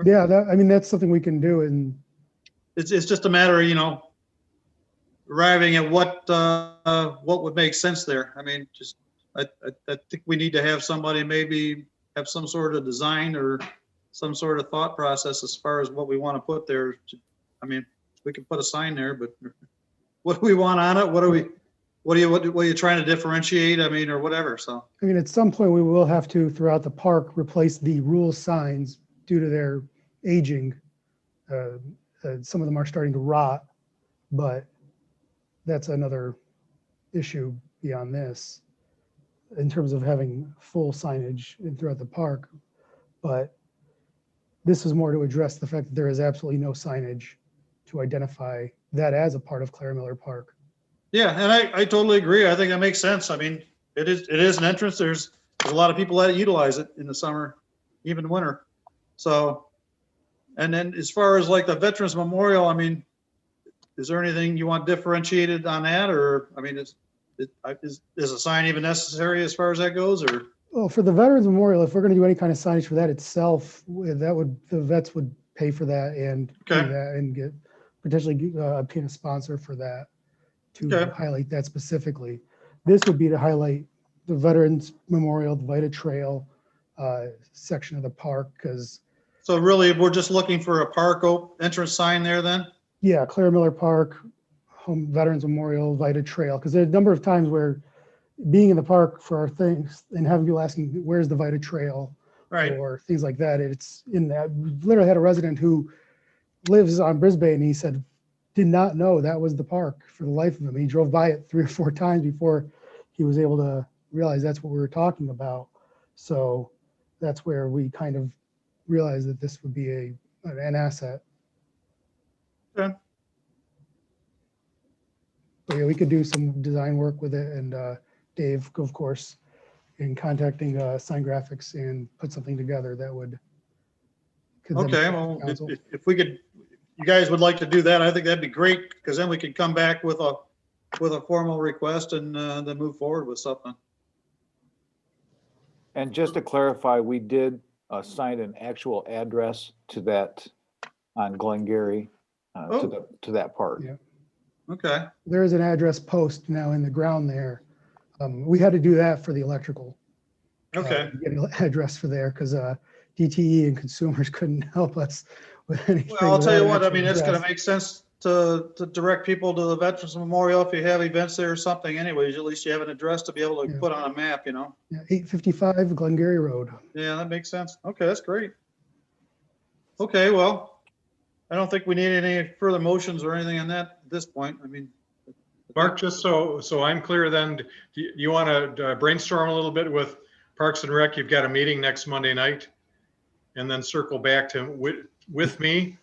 Yeah, that's something we can do, and it's just a matter of, arriving at what would make sense there. I think we need to have somebody maybe have some sort of design or some sort of thought process as far as what we want to put there. We can put a sign there, but what do we want on it? What are you trying to differentiate? Or whatever. So, at some point we will have to, throughout the park, replace the rule signs due to their aging. Some of them are starting to rot, but that's another issue beyond this in terms of having full signage throughout the park. But this is more to address the fact that there is absolutely no signage to identify that as a part of Clara Miller Park. yeah, and I totally agree. I think that makes sense. It is an entrance. There's a lot of people that utilize it in the summer, even winter. So, and then as far as like the Veterans Memorial, is there anything you want differentiated on that, or is a sign even necessary as far as that goes, or? Well, for the Veterans Memorial, if we're going to do any kind of signage for that itself, the vets would pay for that and do Okay. that and get potentially obtain a sponsor for that to Okay. highlight that specifically. This would be to highlight the Veterans Memorial, the Vita Trail section of the park, because So really, we're just looking for a park entrance sign there then? yeah, Clara Miller Park, Home Veterans Memorial, Vita Trail, because there are a number of times where being in the park for our things and having people asking, where's the Vita Trail? Right. Or things like that. It's in that. We literally had a resident who lives on Brisbane, and he said, did not know that was the park for the life of him. He drove by it 3 or 4 times before he was able to realize that's what we were talking about. So that's where we kind of realized that this would be an asset. Okay. But yeah, we could do some design work with it, and Dave, of course, in contacting Sign Graphics and put something together that would. Okay, well, if we could, you guys would like to do that, I think that'd be great, because then we can come back with a formal request and then move forward with something. And just to clarify, we did assign an actual address to that on Glengarry, to that part. Yeah. Okay. There is an address post now in the ground there. We had to do that for the electrical. Okay. Get an address for there because DTE and consumers couldn't help us with anything. Well, I'll tell you without what, I an mean, it's actual gonna make sense to direct people to the Veterans Memorial if you have events there or something anyways, at least you have an address to be able to Yeah. put on a map, you know? Yeah, 855 Glengarry Road. Yeah, that makes sense. Okay, that's great. Okay, well, I don't think we need any further motions or anything on that at this point. I mean. Mark, just so I'm clear then, do you want to brainstorm a little bit with Parks and Rec? You've got a meeting next Monday night, and then circle back to with me,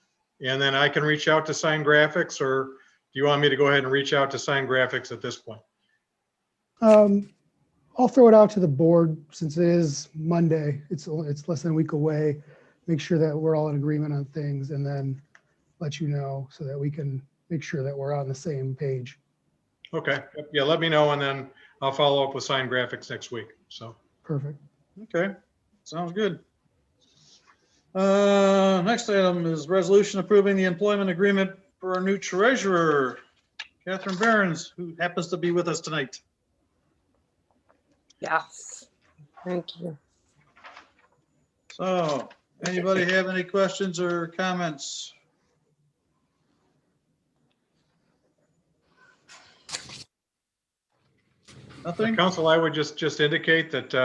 and then I can reach out to Sign Graphics, or do you want me to go ahead and reach out to Sign Graphics at this point? I'll throw it out to the board since it is Monday. It's less than a week away. Make sure that we're all in agreement on things, and then let you know so that we can make sure that we're on the same page. Okay, yeah, let me know, and then I'll follow up with Sign Graphics next week, so. Perfect. Okay, sounds good. Next item is resolution approving the employment agreement for our new treasurer, Catherine Behrens, who happens to be with us tonight. Yes, thank you. So, anybody have any questions or comments? Nothing? Council, I would just indicate that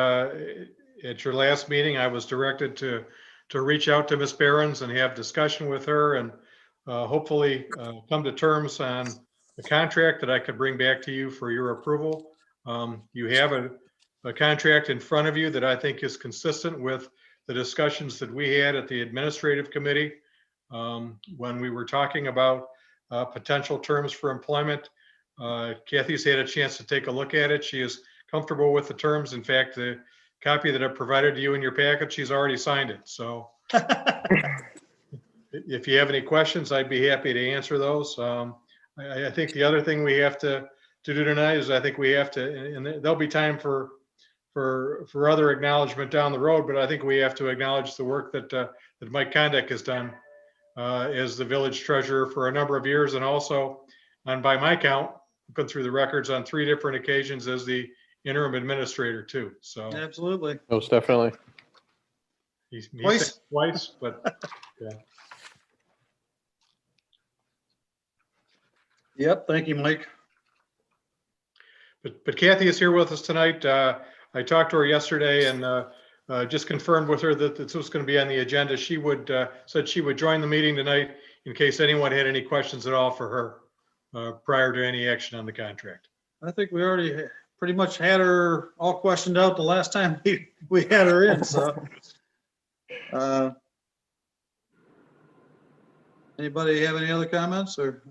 at your last meeting, I was directed to reach out to Ms. Behrens and have discussion with her and hopefully come to terms on the contract that I could bring back to you for your approval. You have a contract in front of you that I think is consistent with the discussions that we had at the administrative committee when we were talking about potential terms for employment. Kathy's had a chance to take a look at it. She is comfortable with the terms. In fact, the copy that I provided to you in your packet, she's already signed it. So if you have any questions, I'd be happy to answer those. I think the other thing we have to do tonight is I think we have to, and there'll be time for other acknowledgement down the road, but I think we have to acknowledge the work that Mike Kondek has done as the village treasurer for a number of years, and also, and by my count, been through the records on 3 different occasions as the interim administrator too. So Absolutely. Most definitely. he's Twice. twice, but yeah. Yep, thank you, Mike. But Kathy is here with us tonight. I talked to her yesterday and just confirmed with her that this was going to be on the agenda. She said she would join the meeting tonight in case anyone had any questions at all for her prior to any action on the contract. I think we already pretty much had her all questioned out the last time we had her in, so. Anybody have any other comments or?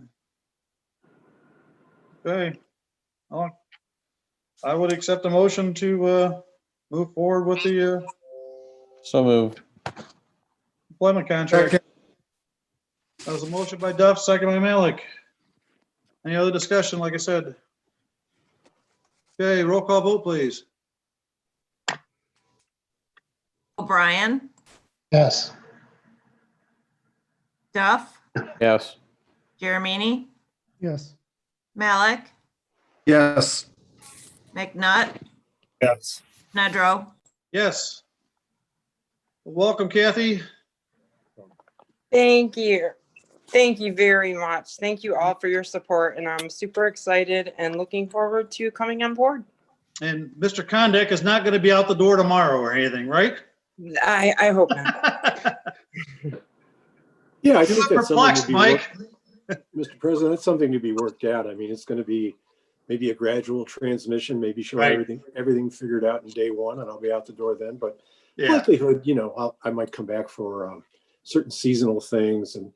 Okay. I would accept a motion to move forward with the So moved. employment contract. That was a motion by Duff, second by Malik. Any other discussion, like I said? Okay, roll call vote, please. O'Brien, Yes. Duff, Yes. Jeremini, Yes. Malik, Yes. McNutt, Yes. Nedrow. Yes. Welcome, Kathy. Thank you. Thank you very much. Thank you all for your support, and I'm super excited and looking forward to coming on board. And Mr. Kondek is not going to be out the door tomorrow or anything, right? I hope not. Yeah, I You think look that's something perplexed, to be Mike. Mr. President, that's something to be worked out. I mean, it's going to be maybe a gradual transmission, maybe show Right. everything figured out in day one, and I'll be out the door then. But Yeah. likelihood, I might come back for certain seasonal things and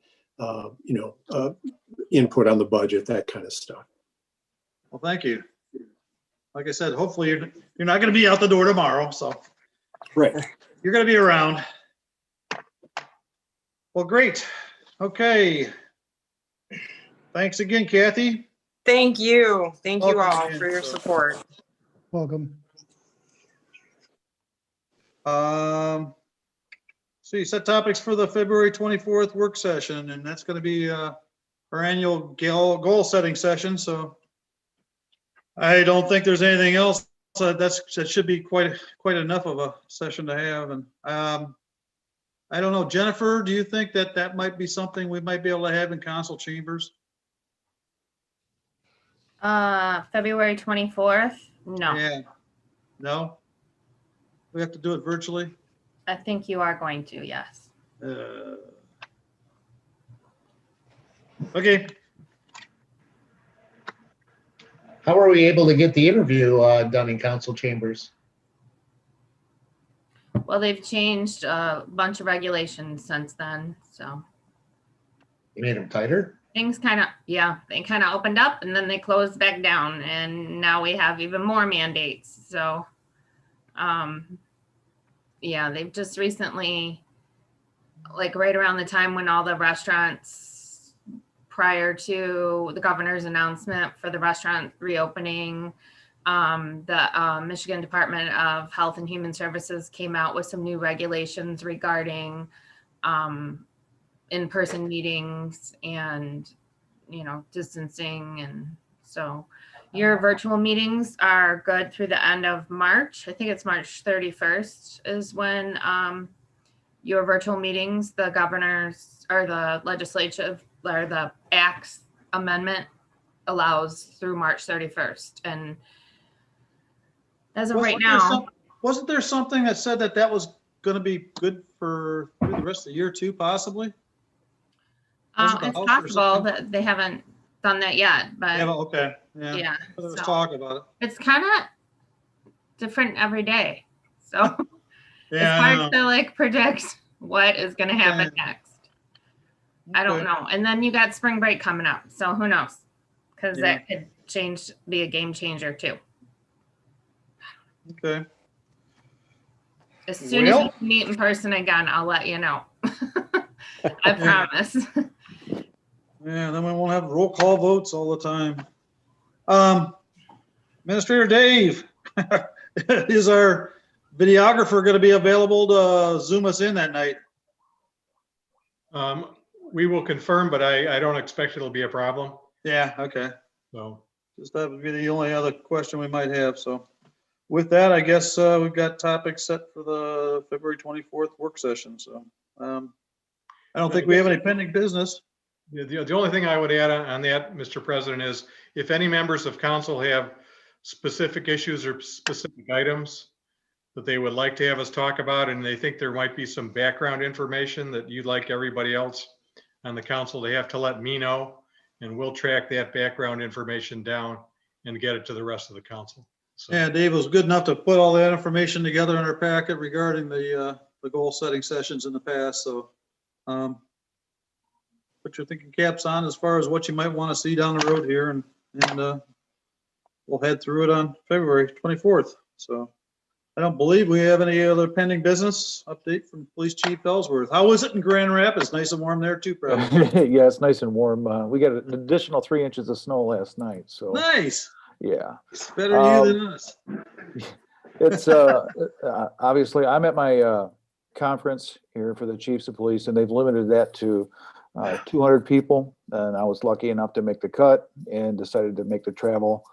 input on the budget, that kind of stuff. Well, thank you. Like I said, hopefully you're not going to be out the door tomorrow, so Right. you're going to be around. Well, great. Okay. Thanks again, Kathy. Thank you. Thank you Welcome all again, for your sir. support. Welcome. See, set topics for the February 24th work session, and that's going to be our annual goal setting session. So I don't think there's anything else. That should be quite enough of a session to have. And I don't know, Jennifer, do you think that might be something we might be able to have in council chambers? February 24th? No, Yeah. No? We have to do it virtually? I think you are going to, yes. Okay. How are we able to get the interview done in council chambers? Well, they've changed a bunch of regulations since then, so You made them tighter? things they kind of opened up and then they closed back down, and now we have even more mandates. So, yeah, they've just recently, like right around the time when all the restaurants, prior to the governor's announcement for the restaurant reopening, the Michigan Department of Health and Human Services came out with some new regulations regarding in-person meetings and, distancing. And so your virtual meetings are good through the end of March. I think it's March 31st is when your virtual meetings, the governor's or the legislative or the Acts amendment allows through March 31st. And as of right now, Wasn't there something that said that was going to be good for through the rest of the year too, possibly? it's possible that they haven't done that yet, but Yeah, okay. yeah, There was so talk about it. it's kind of different every day. So it's Yeah, I know. hard to like predict what is going to happen next. I don't Okay. know. And then you got spring break coming up. So who knows? Because Yeah. that could be a game changer too. Okay. As soon as Well- we meet in person again, I'll let you know. I promise. Yeah, then we won't have roll call votes all the time. Administrator Dave, is our videographer going to be available to Zoom us in that night? We will confirm, but I don't expect it'll be a problem. Yeah, okay. So, Just that would be the only other question we might have. So with that, I guess we've got topics set for the February 24th work session. So I don't think we have any pending business. the only thing I would add on that, Mr. President, is if any members of council have specific issues or specific items that they would like to have us talk about, and they think there might be some background information that you'd like everybody else on the council, they have to let me know, and we'll track that background information down and get it to the rest of the council. So, Yeah, Dave was good enough to put all that information together in our packet regarding the goal setting sessions in the past. So put your thinking caps on as far as what you might want to see down the road here, and we'll head through it on February 24th. So I don't believe we have any other pending business. Update from Police Chief Ellsworth. How is it in Grand Rapids? Nice and warm there too, probably. Yeah, it's nice and warm. We got an additional 3 inches of snow last night, so Nice. yeah. It's better you than us. It's obviously I'm at my conference here for the chiefs of police, and they've limited that to 200 people. And I was lucky enough to make the cut and decided to make the travel.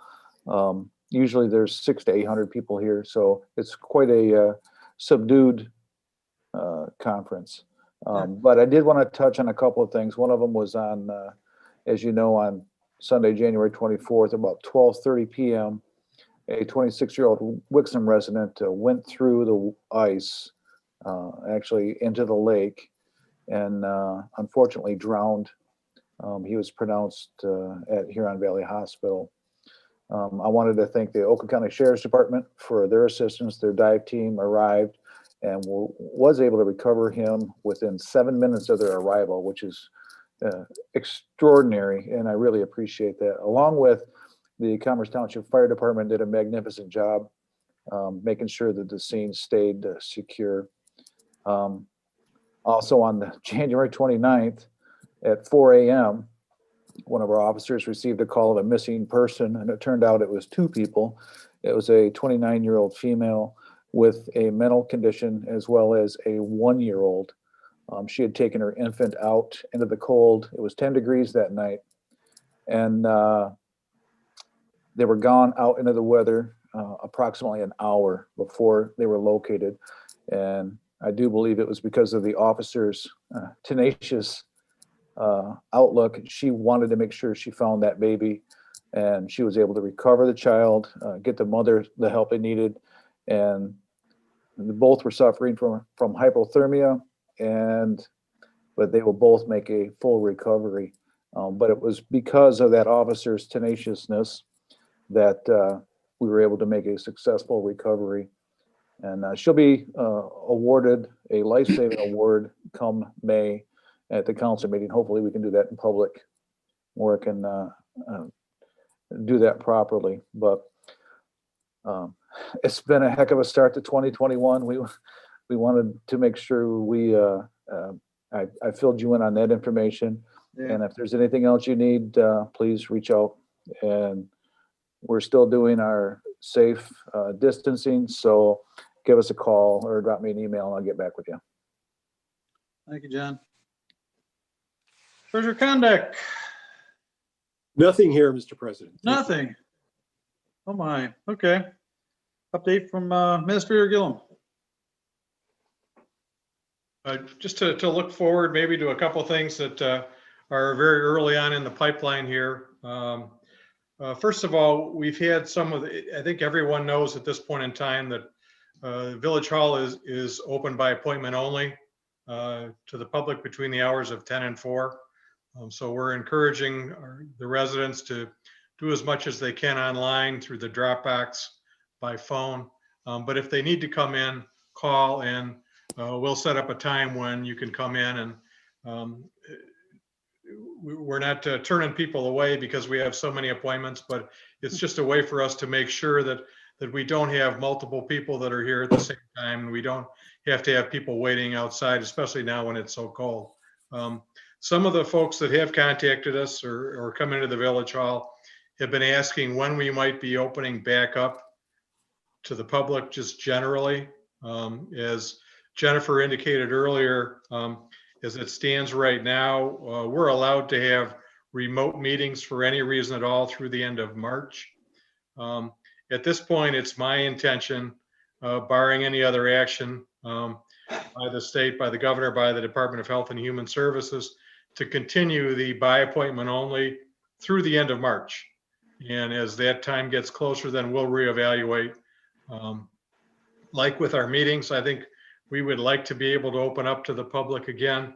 Usually there's 600 to 800 people here, so it's quite a subdued conference. But I did want to touch on a couple of things. One of them was on, as you know, on Sunday, January 24th, about 12:30 p.m., a 26-year-old Wixom resident went through the ice, actually into the lake, and unfortunately drowned. He was pronounced at Huron Valley Hospital. I wanted to thank the Oakland County Sheriff's Department for their assistance. Their dive team arrived and was able to recover him within 7 minutes of their arrival, which is extraordinary, and I really appreciate that. Along with the Commerce Township Fire Department did a magnificent job making sure that the scene stayed secure. Also on the January 29th at 4 a.m., one of our officers received a call of a missing person, and it turned out it was two people. It was a 29-year-old female with a mental condition as well as a 1-year-old. She had taken her infant out into the cold. It was 10 degrees that night, and they were gone out into the weather approximately an hour before they were located. And I do believe it was because of the officer's tenacious outlook. She wanted to make sure she found that baby, and she was able to recover the child, get the mother the help they needed. And both were suffering from hypothermia, but they will both make a full recovery. But it was because of that officer's tenaciousness that we were able to make a successful recovery. And she'll be awarded a life-saving award come May at the council meeting. Hopefully we can do that in public where I can do that properly. But it's been a heck of a start to 2021. We wanted to make sure I filled you in on that information. Yeah. And if there's anything else you need, please reach out. And we're still doing our safe distancing. So give us a call or drop me an email and I'll get back with you. Thank you, John. Treasurer Conduct, Nothing here, Mr. President. nothing. Oh my, okay. Update from Administrator Gillum. Just to look forward maybe to a couple of things that are very early on in the pipeline here. First of all, we've had I think everyone knows at this point in time that Village Hall is open by appointment only to the public between the hours of 10 and 4. So we're encouraging the residents to do as much as they can online through the Dropbox, by phone. But if they need to come in, call and we'll set up a time when you can come in, and we're not turning people away because we have so many appointments, but it's just a way for us to make sure that we don't have multiple people that are here at the same time. And we don't have to have people waiting outside, especially now when it's so cold. Some of the folks that have contacted us or come into the Village Hall have been asking when we might be opening back up to the public just generally. As Jennifer indicated earlier, as it stands right now, we're allowed to have remote meetings for any reason at all through the end of March. At this point, it's my intention, barring any other action by the state, by the governor, by the Department of Health and Human Services, to continue the by appointment only through the end of March. And as that time gets closer, then we'll reevaluate. Like with our meetings, I think we would like to be able to open up to the public again,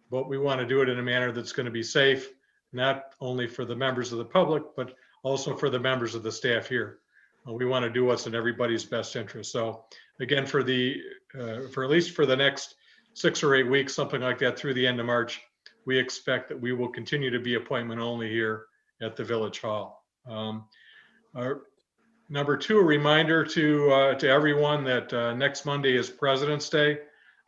but we want to do it in a manner that's going to be safe, not only for the members of the public, but also for the members of the staff here. We want to do what's in everybody's best interest. So again, for at least for the next 6 or 8 weeks, something like that through the end of March, we expect that we will continue to be appointment only here at the Village Hall. Number two, a reminder to everyone that next Monday is President's Day.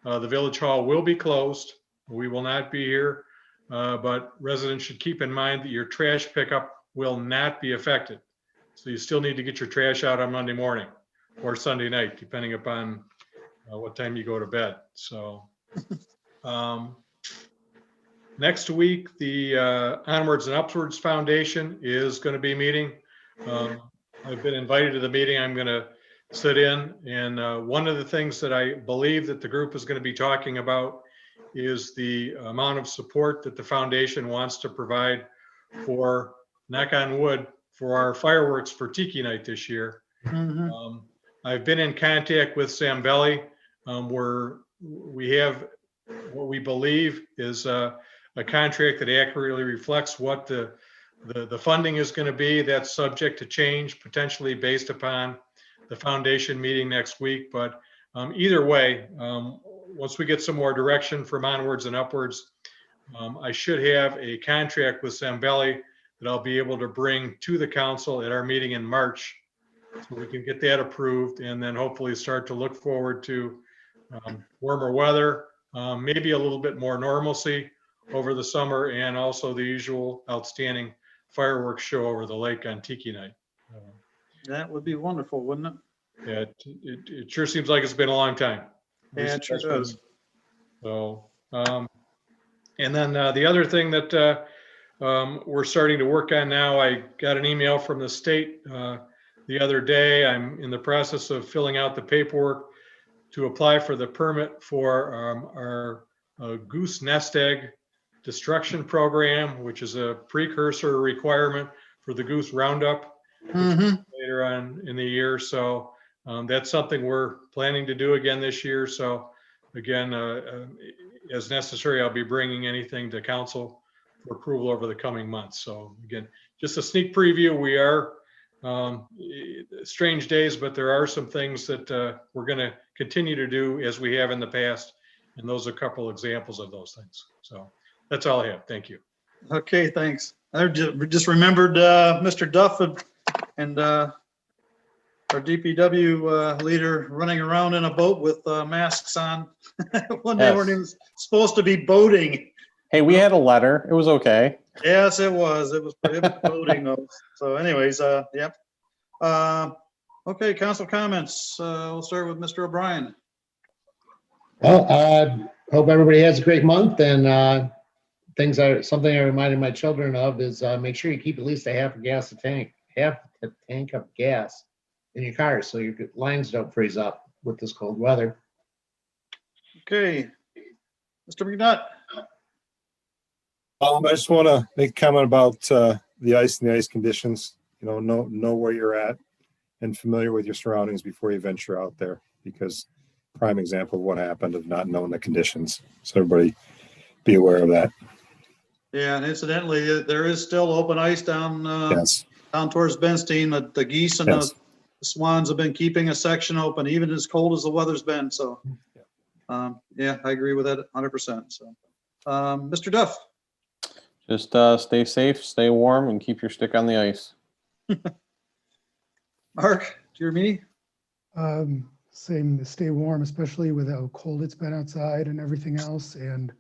The Village Hall will be closed. We will not be here, but residents should keep in mind that your trash pickup will not be affected. So you still need to get your trash out on Monday morning or Sunday night, depending upon what time you go to bed. So next week, the Onwards and Upwards Foundation is going to be meeting. I've been invited to the meeting. I'm going to sit in. And one of the things that I believe that the group is going to be talking about is the amount of support that the foundation wants to provide for, knock on wood, for our fireworks for Tiki Night this year. I've been in contact with Sam Belli, where we have what we believe is a contract that accurately reflects what the funding is going to be. That's subject to change, potentially based upon the foundation meeting next week. But either way, once we get some more direction from Onwards and Upwards, I should have a contract with Sam Belli that I'll be able to bring to the council at our meeting in March, so we can get that approved and then hopefully start to look forward to warmer weather, maybe a little bit more normalcy over the summer, and also the usual outstanding fireworks show over the lake on Tiki Night. That would be wonderful, wouldn't it? Yeah, it sure seems like it's been a long time. Yeah, it sure does. So, and then the other thing that we're starting to work on now, I got an email from the state the other day. I'm in the process of filling out the paperwork to apply for the permit for our goose nest egg destruction program, which is a precursor requirement for the goose roundup later on in the year. So that's something we're planning to do again this year. So again, as necessary, I'll be bringing anything to council for approval over the coming months. So again, just a sneak preview. We are strange days, but there are some things that we're going to continue to do as we have in the past. And those are a couple examples of those things. So that's all I have. Thank you. Okay, thanks. I just remembered Mr. Duff and our DPW leader running around in a boat with masks on one day when he was supposed to be boating. Hey, we had a letter. It was okay. Yes, it was. It was boating though. So anyways, yep. Okay, council comments. We'll start with Mr. O'Brien. Well, hope everybody has a great month, and something I reminded my children of is make sure you keep at least half a tank of gas in your car so your lines don't freeze up with this cold weather. Okay, Mr. McNutt. I just want to make a comment about the ice and the ice conditions. You know where you're at and familiar with your surroundings before you venture out there, because prime example of what happened of not knowing the conditions. So everybody be aware of that. Yeah, and incidentally, there is still open ice down down towards Benstein. The geese and the swans have been keeping a section open, even as cold as the weather's been. So, yeah, I agree with that 100%. So, Mr. Duff. Just stay safe, stay warm, and keep your stick on the ice. Mark, Jeremy? Same, stay warm, especially with how cold it's been outside and everything else. And,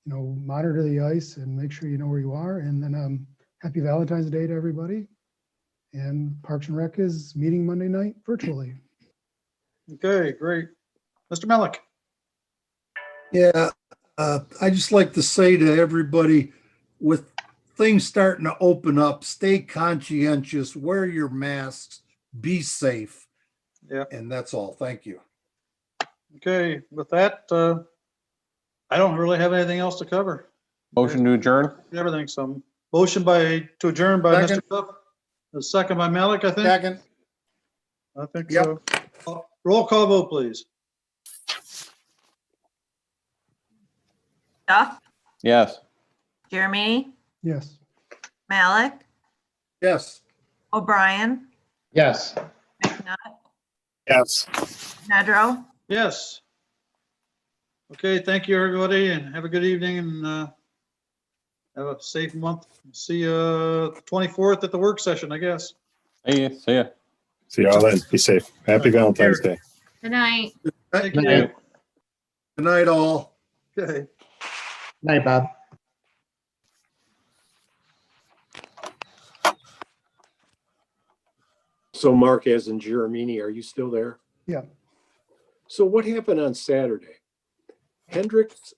monitor the ice and make sure you know where you are. And then happy Valentine's Day to everybody. And Parks and Rec is meeting Monday night virtually. Okay, great. Mr. Melick. Yeah, I just like to say to everybody, with things starting to open up, stay conscientious, wear your masks, be safe. Yeah. And that's all. Thank you. Okay, with that, I don't really have anything else to cover. Motion to adjourn. Everything. So motion to adjourn by Mr. Duff. A second by Melick, I think. Second. I think so. Roll call vote, please. Duff, Yes. Jeremy, Yes. Malik, Yes. O'Brien, Yes. McNutt, Yes. Nedrow. Yes. Okay, thank you, everybody, and have a good evening, and have a safe month. See you 24th at the work session, I guess. Hey, see ya. See y'all then. Be safe. Happy Valentine's Day. Good night. Thank Good you. night. Good night, all. Okay. Night, Bob. So Mark, as in Jeremini, are you still there? Yeah. So what happened on Saturday? Hendricks,